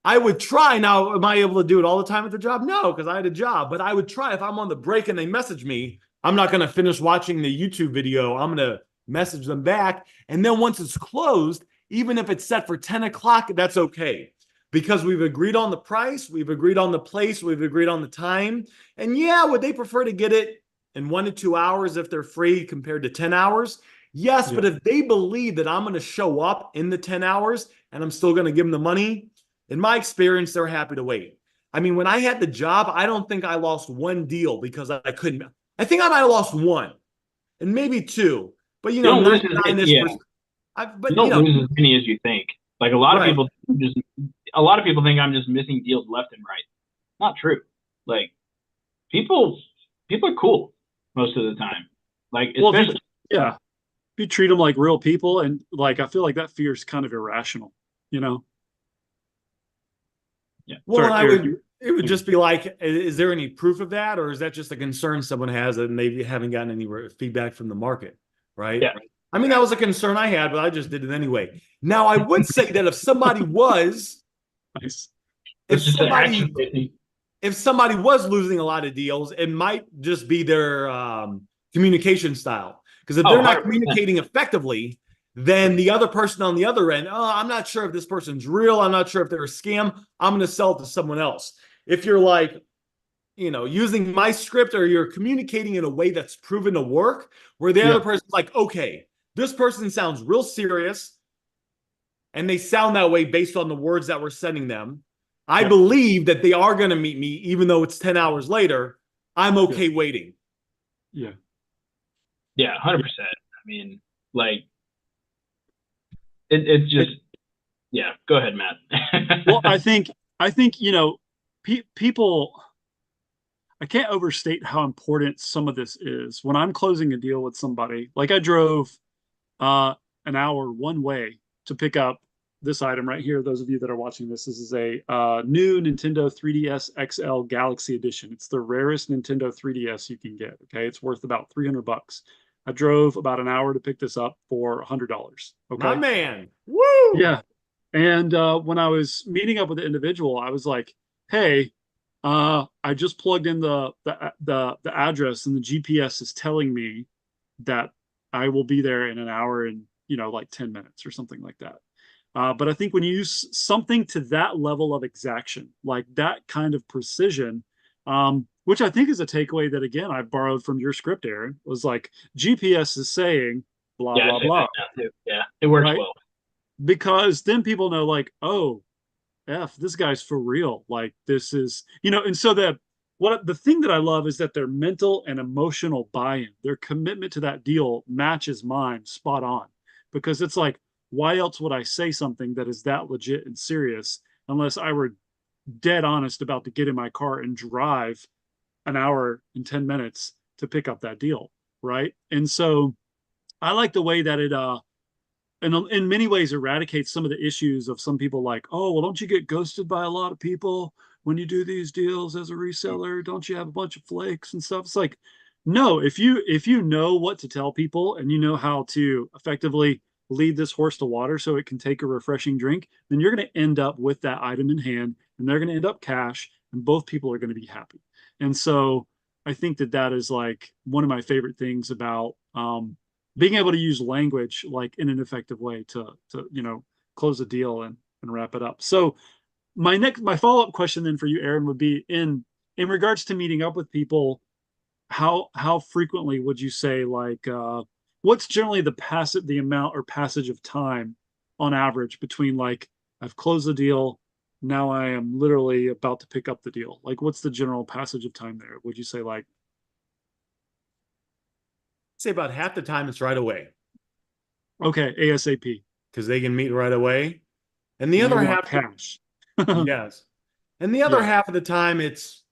I would try. Now, am I able to do it all the time at the job? No, because I had a job, but I would try. If I'm on the break and they message me, I'm not going to finish watching the YouTube video. I'm going to message them back. And then once it's closed, even if it's set for 10 o'clock, that's okay, because we've agreed on the price, we've agreed on the place, we've agreed on the time. And would they prefer to get it in 1 to 2 hours if they're free compared to 10 hours? Yes, but if they believe that I'm going to show up in the 10 hours and I'm still going to give them the money, in my experience, they're happy to wait. I mean, when I had the job, I don't think I lost one deal because I couldn't. I think I might have lost one and maybe two, but you don't lose as many as you think. Like, a lot of people think I'm just missing deals left and right. Not true. Like, people are cool most of the time. Like, especially if you treat them like real people, and like I feel like that fear is kind of irrational, Well, it would just be like, is there any proof of that? Or is that just a concern someone has and they haven't gotten any feedback from the market? Right. Yeah. I mean, that was a concern I had, but I just did it anyway. Now, I would say that if somebody was, if somebody was losing a lot of deals, it might just be their communication style. Because if they're not communicating effectively, then the other person on the other end, I'm not sure if this person's real. I'm not sure if they're a scam. I'm going to sell it to someone else. If you're like, using my script, or you're communicating in a way that's proven to work, where the other person's like, okay, this person sounds real serious, and they sound that way based on the words that we're sending them. I believe that they are going to meet me, even though it's 10 hours later. I'm okay waiting. Yeah, 100%. I mean, like, it's just, go ahead, Matt. Well, I think people, I can't overstate how important some of this is. When I'm closing a deal with somebody, like I drove an hour one way to pick up this item right here. Those of you that are watching this is a new Nintendo 3DS XL Galaxy Edition. It's the rarest Nintendo 3DS you can get. Okay, it's worth about $300. I drove about an hour to pick this up for $100. My Okay. man. Woo! Yeah. And when I was meeting up with the individual, I was like, "Hey, I just plugged in the address, and the GPS is telling me that I will be there in an hour and like 10 minutes or something like that." But I think when you use something to that level of exaction, like that kind of precision, which I think is a takeaway that again I borrowed from your script, Aaron, was like GPS is saying blah Yeah, I blah say that blah, now too. Yeah, it works right? well. Because then people know like, oh, F, this guy's for real. Like this is, and so that what the thing that I love is that their mental and emotional buy-in, their commitment to that deal matches mine spot on. Because it's like, why else would I say something that is that legit and serious unless I were dead honest about to get in my car and drive an hour and 10 minutes to pick up that deal, right? And so I like the way that it and in many ways eradicates some of the issues of some people like, oh, well, don't you get ghosted by a lot of people when you do these deals as a reseller? Don't you have a bunch of flakes and stuff? It's like, no, if you know what to tell people and you know how to effectively lead this horse to water so it can take a refreshing drink, then you're going to end up with that item in hand and they're going to end up cash and both people are going to be happy. And so I think that that is like one of my favorite things about being able to use language like in an effective way to close a deal and wrap it up. So my follow-up question then for you, Aaron, would be in regards to meeting up with people, how frequently would you say like what's generally the amount or passage of time on average between like I've closed the deal, now I am literally about to pick up the deal? Like what's the general passage of time there? Would you say like Say about half the time it's right away okay, ASAP, because they can meet right away. And the and you other want half, cash? yes. And the other Yeah, half of the time it's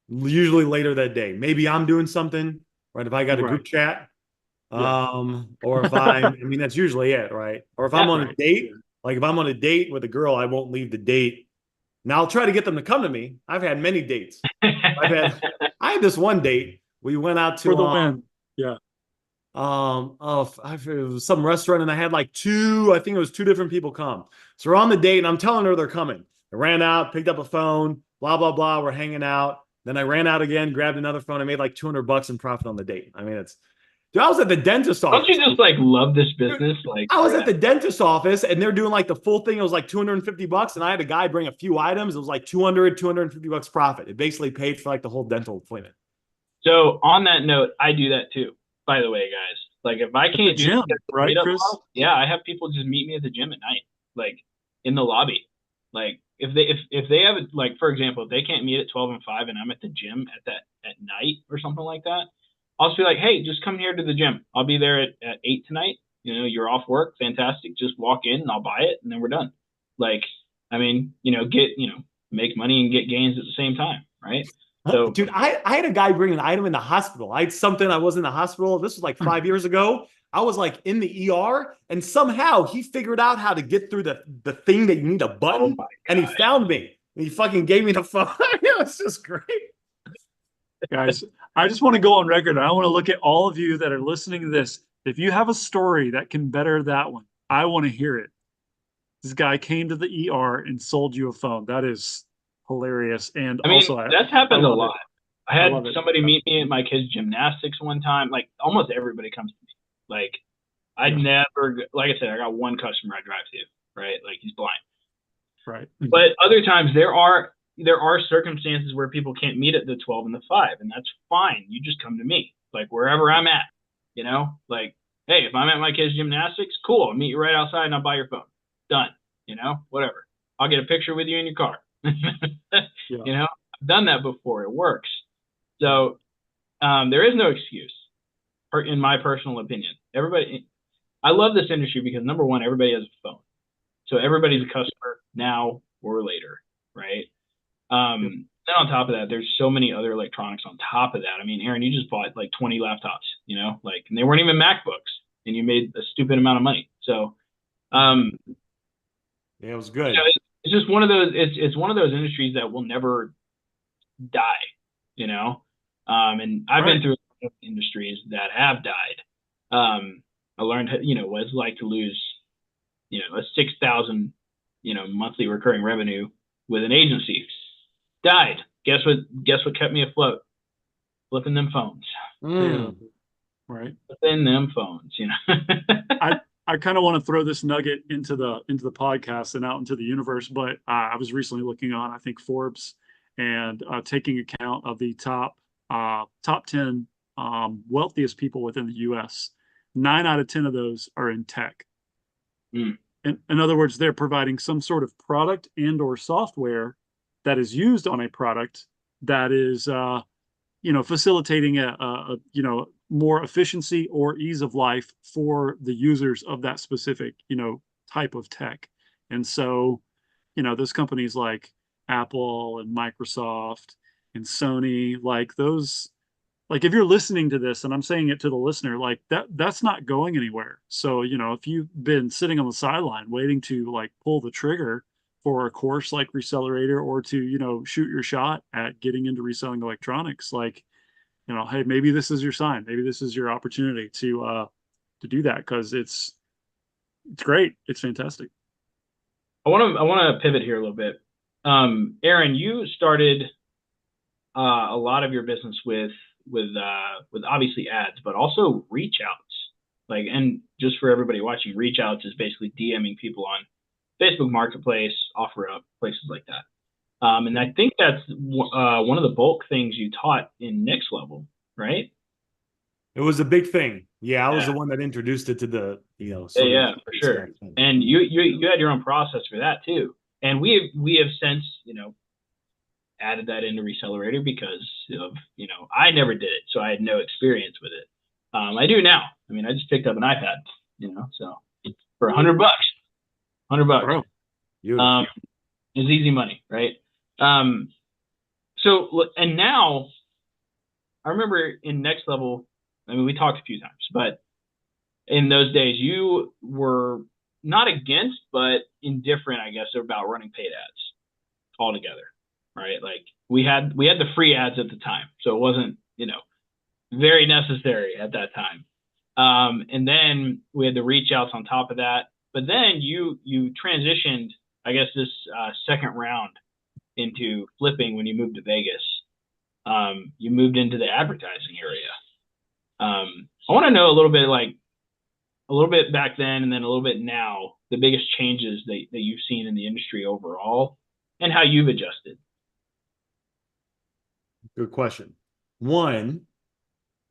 usually later that day. Maybe I'm doing something, right? If I got a right. group chat, Yeah. or if I mean, that's usually it, right? Or if I'm Yeah. on a Right. Yeah. date, like if I'm on a date with a girl, I won't leave the date. Now I'll try to get them to come to me. I've had many dates. I've had, I had this one date. We went out For to, the win. Yeah. oh, it was some restaurant and I had like two, I think it was two different people come. So we're on the date and I'm telling her they're coming. I ran out, picked up a phone, blah, blah, blah. We're hanging out. Then I ran out again, grabbed another phone. I made like $200 in profit on the date. I mean, dude, I was at the dentist Don't you office. just like love this Dude, business? Like, I was for at the dentist office and they're doing like the full thing. It was like $250. And I had a guy bring a few items. It was like 250 bucks profit. It basically paid for like the whole dental appointment. So on that note, I do that too, by the way, guys. Like if I At the can't do gym, the right, meetup Chris? call, yeah, I have people just meet me at the gym at night, like in the lobby. Like if they have like for example, if they can't meet at 12 and 5 and I'm at the gym at night or something like that, I'll just be like, hey, just come here to the gym. I'll be there at 8 tonight. You know, you're off work, fantastic. Just walk in and I'll buy it and then we're done. Like, I mean, make money and get gains at the same time, right? So Dude, I had a guy bring an item in the hospital. I had something, I was in the hospital. This was like 5 years ago. I was like in the ER, and somehow he figured out how to get through the thing that you need a oh button, my and he gosh. found me. And he fucking gave me the phone. It was just great. Guys, I just want to go on record. I want to look at all of you that are listening to this. If you have a story that can better that one, I want to hear it. This guy came to the ER and sold you a phone. That is hilarious. And I mean, also, that's I happened a love it. lot. I I had love it. somebody meet me at my kids' gymnastics one time. Like almost everybody comes to me. Like I'd Yeah, never, like I said, I got one customer I drive to, right? Like he's blind. right. But other times there are circumstances where people can't meet at the 12 and the 5, and that's fine. You just come to me, like wherever I'm at, like, hey, if I'm at my kids' gymnastics, cool. I'll meet you right outside and I'll buy your phone. Done. Whatever. I'll get a picture with you in your car. Yeah, I've done that before. It works. So there is no excuse, in my personal opinion. I love this industry because number one, everybody has a phone. So everybody's a customer now or later, right? yeah. Then on top of that, there's so many other electronics on top of that. I mean, Aaron, you just bought like 20 laptops, and they weren't even MacBooks, and you made a stupid amount of money. So, um, Yeah, it was you know, good. it's just one of those. It's one of those industries that will never die, And I've been Right. through industries that have died. I learned, what it's like to lose, a 6,000, monthly recurring revenue with an agency. Died. Guess what kept me afloat? Flipping them phones. Yeah, right. Flipping them phones, I kind of want to throw this nugget into the podcast and out into the universe, but I was recently looking on, I think, Forbes, and taking account of the top 10 wealthiest people within the U.S. 9 out of 10 of those are in tech. Mm. In other words, they're providing some sort of product and or software that is used on a product that is facilitating a more efficiency or ease of life for the users of that specific type of tech. And so those companies like Apple and Microsoft and Sony, like those, like if you're listening to this, and I'm saying it to the listener, like that's not going anywhere. So if you've been sitting on the sideline waiting to like pull the trigger for a course like Recelerator, or to shoot your shot at getting into reselling electronics, like hey, maybe this is your sign, maybe this is your opportunity to do that, because it's great, it's fantastic. I want to pivot here a little bit. Aaron, you started a lot of your business with obviously ads, but also reach outs. Like, and just for everybody watching, reach outs is basically DMing people on Facebook Marketplace, OfferUp, places like that. And I think that's one of the bulk things you taught in Next Level, right? It was a big thing. Yeah, I was the one that introduced it to the, Yeah, for sure. And you had your own process for that too. And we have since, added that into Recelerator because of, I never did it, so I had no experience with it. I do now. I mean, I just picked up an iPad, so for $100, $100. It's easy money, right? So, and now I remember in Next Level, I mean, we talked a few times, but in those days you were not against, but indifferent, I guess, about running paid ads altogether, right? Like we had the free ads at the time, so it wasn't, very necessary at that time. And then we had the reach outs on top of that, but then you transitioned, I guess, this second round into flipping when you moved to Vegas. You moved into the advertising area. I want to know a little bit back then and then a little bit now, the biggest changes that you've seen in the industry overall and how you've adjusted. Good question. One,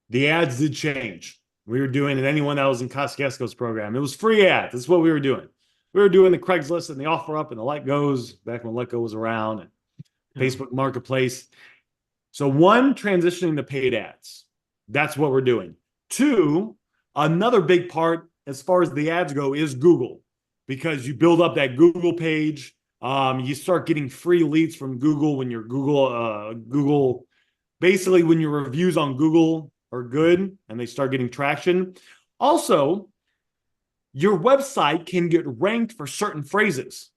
the ads did change. We were doing, and anyone that was in Kosciuszko's program, it was free ads. That's what we were doing. We were doing the Craigslist and the OfferUp and the Let Goes back when Let Go was around, and Facebook Marketplace. So one, transitioning to paid ads. That's what we're doing. Two, another big part as far as the ads go is Google, because you build up that Google page. You start getting free leads from Google when your Google, basically when your reviews on Google are good and they start getting traction. Also, your website can get ranked for certain phrases.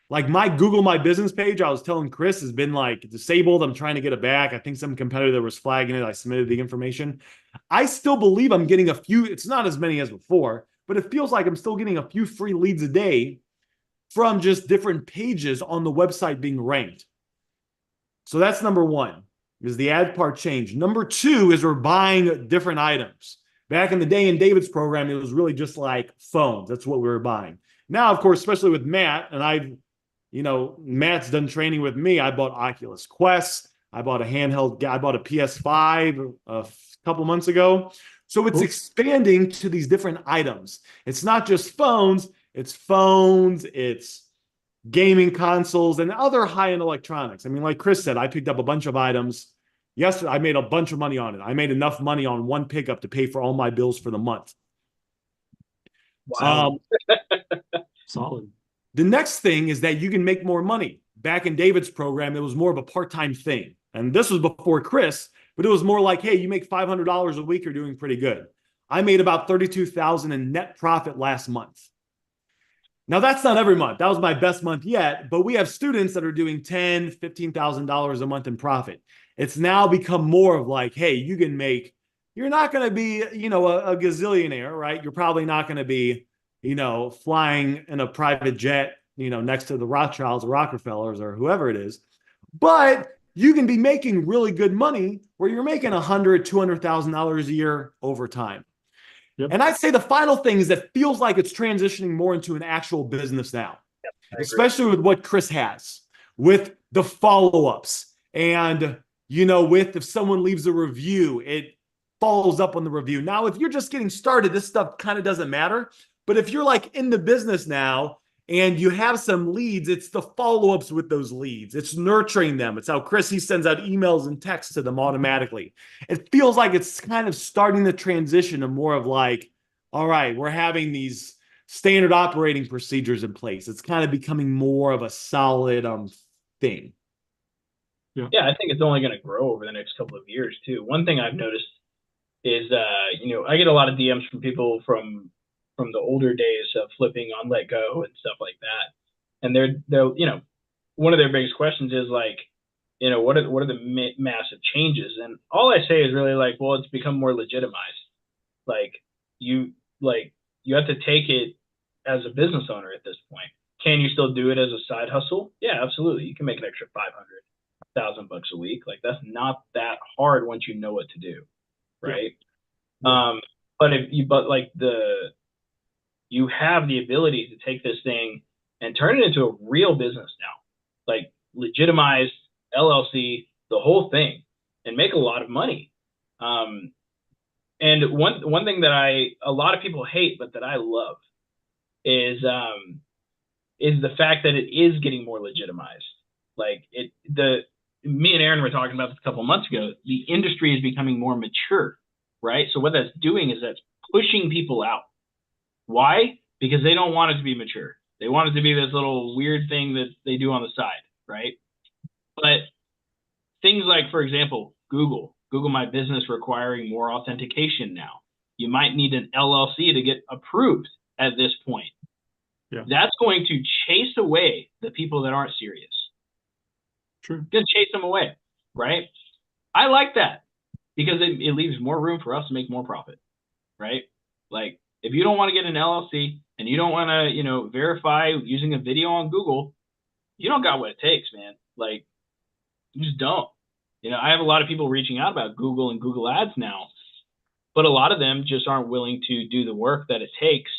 Like my Google My Business page, I was telling Chris, has been like disabled. I'm trying to get it back. I think some competitor was flagging it. I submitted the information. I still believe I'm getting a few. It's not as many as before, but it feels like I'm still getting a few free leads a day from just different pages on the website being ranked. So that's number one, is the ad part changed. Number two is we're buying different items. Back in the day in David's program, it was really just like phones. That's what we were buying. Now, of course, especially with Matt, and Matt's done training with me. I bought Oculus Quest. I bought a handheld. I bought a PS5 a couple months ago. So it's expanding to these different items. It's not just phones. It's gaming consoles and other high-end electronics. I mean, like Chris said, I picked up a bunch of items. Yesterday, I made a bunch of money on it. I made enough money on one pickup to pay for all my bills for the month. Wow. Solid. The next thing is that you can make more money. Back in David's program, it was more of a part-time thing. And this was before Chris, but it was more like, hey, you make $500 a week, you're doing pretty good. I made about $32,000 in net profit last month. Now, that's not every month. That was my best month yet, but we have students that are doing $10,000, $15,000 a month in profit. It's now become more of like, hey, you can make, you're not going to be, a gazillionaire, right? You're probably not going to be, flying in a private jet, next to the Rothschilds or Rockefellers or whoever it is. But you can be making really good money where you're making $100,000, $200,000 a year over time. Yep. And I'd say the final thing is that feels like it's transitioning more into an actual business now, especially with what Chris has, with the follow-ups, and with if someone leaves a review, it follows up on the review. Now, if you're just getting started, this stuff kind of doesn't matter. But if you're like in the business now and you have some leads, it's the follow-ups with those leads. It's nurturing them. It's how Chris, he sends out emails and texts to them automatically. It feels like it's kind of starting the transition to more of like, all right, we're having these standard operating procedures in place. It's kind of becoming more of a solid thing. Yeah, I think it's only going to grow over the next couple of years too. One thing I've noticed is, I get a lot of DMs from people from the older days of flipping on Let Go and stuff like that, and they're one of their biggest questions is like, what are the massive changes? And all I say is really like, well, it's become more legitimized. Like you have to take it as a business owner at this point. Can you still do it as a side hustle? Yeah, absolutely. You can make an extra $500,000 a week. Like that's not that hard once you know what to do, right? Yeah. You have the ability to take this thing and turn it into a real business now, like legitimized LLC, the whole thing, and make a lot of money. And one thing that a lot of people hate, but that I love is the fact that it is getting more legitimized. Like me and Aaron were talking about this a couple of months ago. The industry is becoming more mature, right? So what that's doing is that's pushing people out. Why? Because they don't want it to be mature. They want it to be this little weird thing that they do on the side, right? But things like, for example, Google My Business requiring more authentication now. You might need an LLC to get approved at this point. Yeah. That's going to chase away the people that aren't serious. True. It's going to chase them away, right? I like that because it leaves more room for us to make more profit, right? Like if you don't want to get an LLC and you don't want to, verify using a video on Google, you don't got what it takes, man. Like you just don't. I have a lot of people reaching out about Google and Google Ads now, but a lot of them just aren't willing to do the work that it takes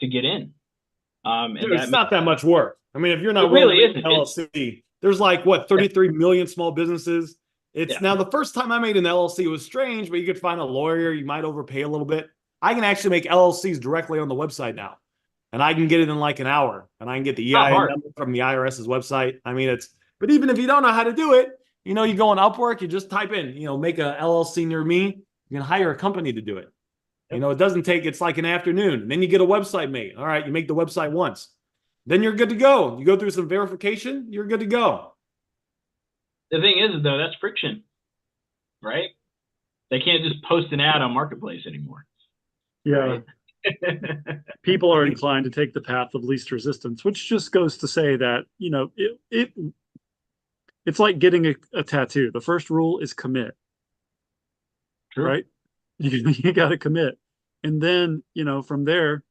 to get in. Dude, it's not that much work. I mean, if you're not really an LLC, there's like 33 million small businesses. Now the first time I made an LLC was strange, but you could find a lawyer. You might overpay a little bit. I can actually make LLCs directly on the website now, and I can get it in like an hour, and I can get the EIN number from the IRS's website. I mean, but even if you don't know how to do it, you go on Upwork, you just type in, make a LLC near me. You can hire a company to do it. It doesn't take, it's like an afternoon. And then you get a website made. All right, you make the website once. Then you're good to go. You go through some verification, you're good to go. The thing is, though, that's friction, right? They can't just post an ad on Marketplace anymore. Yeah. Right? People are inclined to take the path of least resistance, which just goes to say that, it's like getting a tattoo. The first rule is commit. True. Right? You got to commit. And then, from there,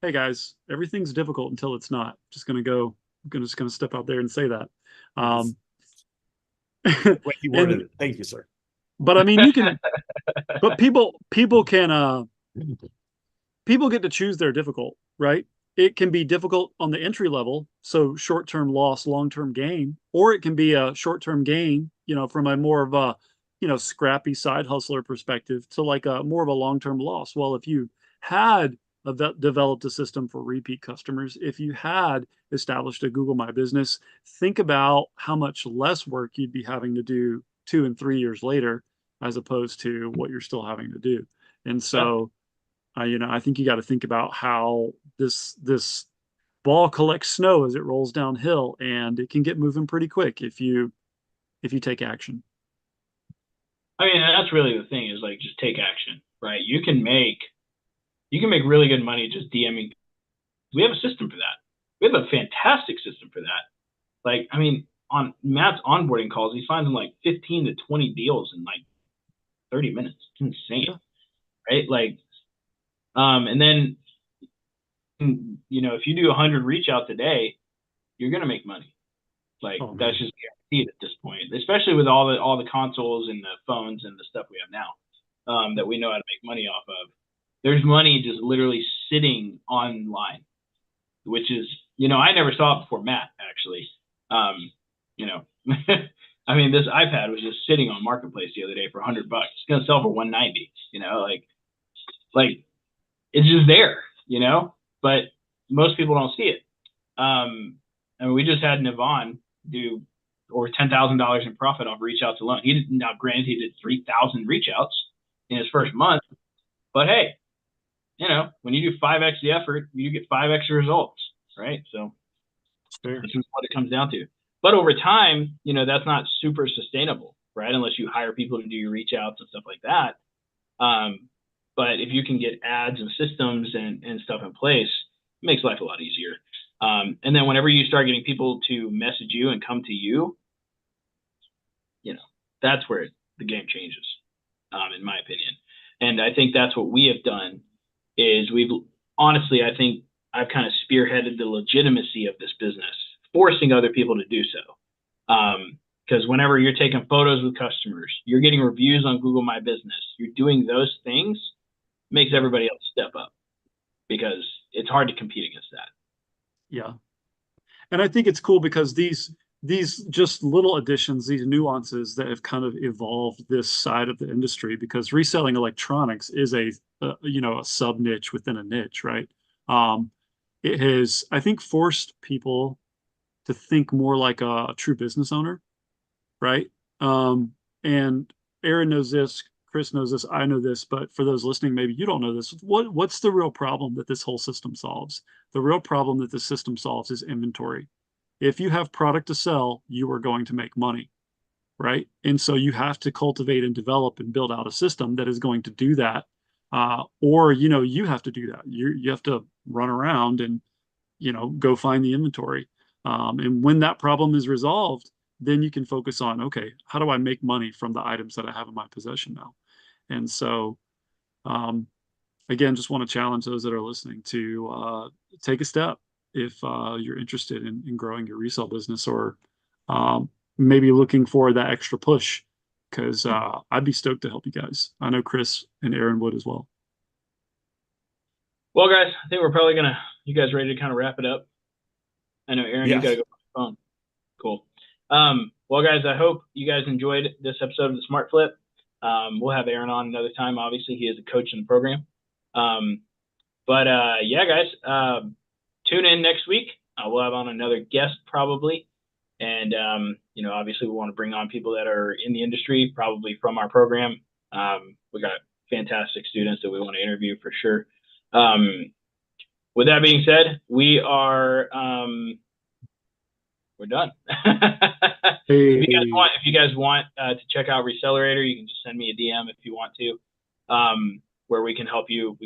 hey guys, everything's difficult until it's not. Just going to step out there and say that. Wait, you worded it. Thank you, sir. But I mean, you can, but people can, people get to choose their difficult, right? It can be difficult on the entry level, so short-term loss, long-term gain, or it can be a short-term gain, from a more of a, scrappy side hustler perspective to like a more of a long-term loss. Well, if you had developed a system for repeat customers, if you had established a Google My Business, think about how much less work you'd be having to do 2 and 3 years later, as opposed to what you're still having to do. And so, I think you got to think about how this ball collects snow as it rolls downhill, and it can get moving pretty quick if you take action. I mean, that's really the thing, is like just take action, right? You can make really good money just DMing. We have a system for that. We have a fantastic system for that. Like, I mean, on Matt's onboarding calls, he finds them like 15 to 20 deals in like 30 minutes. It's insane, Yeah. right? Like, and then, if you do 100 reach outs a day, you're going to make money. Like, Oh, that's man. just guaranteed at this point, especially with all the consoles and the phones and the stuff we have now, that we know how to make money off of. There's money just literally sitting online, which is, I never saw it before Matt, actually. You know, I mean, this iPad was just sitting on Marketplace the other day for $100. It's going to sell for 190, like it's just there, but most people don't see it. And we just had Navon do over $10,000 in profit off reach outs alone. Now granted, he did 3,000 reach outs in his first month, but hey, when you do 5x the effort, you get 5x the results, right? So this is what it comes down to. But over time, that's not super sustainable, right? Unless you hire people to do your reach outs and stuff like that. But if you can get ads and systems and stuff in place, it makes life a lot easier. And then whenever you start getting people to message you and come to you, that's where the game changes, in my opinion. And I think that's what we have done is I think I've kind of spearheaded the legitimacy of this business, forcing other people to do so. Because whenever you're taking photos with customers, you're getting reviews on Google My Business, you're doing those things, makes everybody else step up because it's hard to compete against that. Yeah. And I think it's cool because these just little additions, these nuances that have kind of evolved this side of the industry, because reselling electronics is a sub niche within a niche, right? It has, I think, forced people to think more like a true business owner, right? And Aaron knows this, Chris knows this, I know this, but for those listening, maybe you don't know this. What's the real problem that this whole system solves? The real problem that this system solves is inventory. If you have product to sell, you are going to make money, right? And so you have to cultivate and develop and build out a system that is going to do that. Or, you have to do that. You have to run around and, go find the inventory. And when that problem is resolved, then you can focus on, okay, how do I make money from the items that I have in my possession now? And so, again, just want to challenge those that are listening to take a step if you're interested in growing your resale business or maybe looking for that extra push, because I'd be stoked to help you guys. I know Chris and Aaron would as well. Well, guys, I think we're probably you guys ready to kind of wrap it up? I know, Aaron, Yes. you got to go on the phone. Cool. Well, guys, I hope you guys enjoyed this episode of the Smart Flip. We'll have Aaron on another time. Obviously, he is a coach in the program. Yeah, guys, tune in next week. We'll have on another guest probably. And, obviously we want to bring on people that are in the industry, probably from our program. We got fantastic students that we want to interview for sure. With that being said, we're done. Hey. If you guys want to check out Recelerator, you can just send me a DM if you want to, where we can help you.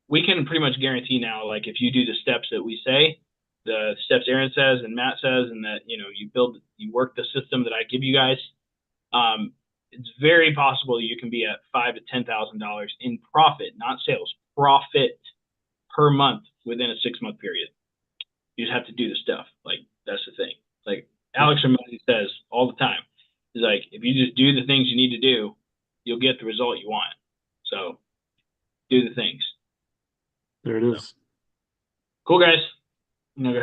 We can pretty much guarantee now, like if you do the steps that we say, the steps Aaron says and Matt says, and that, you work the system that I give you guys, it's very possible you can be at $5,000 to $10,000 in profit, not sales, profit per month within a 6-month period. You just have to do the stuff. Like, that's the thing. Like Alex Ramosi says all the time, he's like, if you just do the things you need to do, you'll get the result you want. So do the things. There it is. Cool, guys. I'm gonna go ahead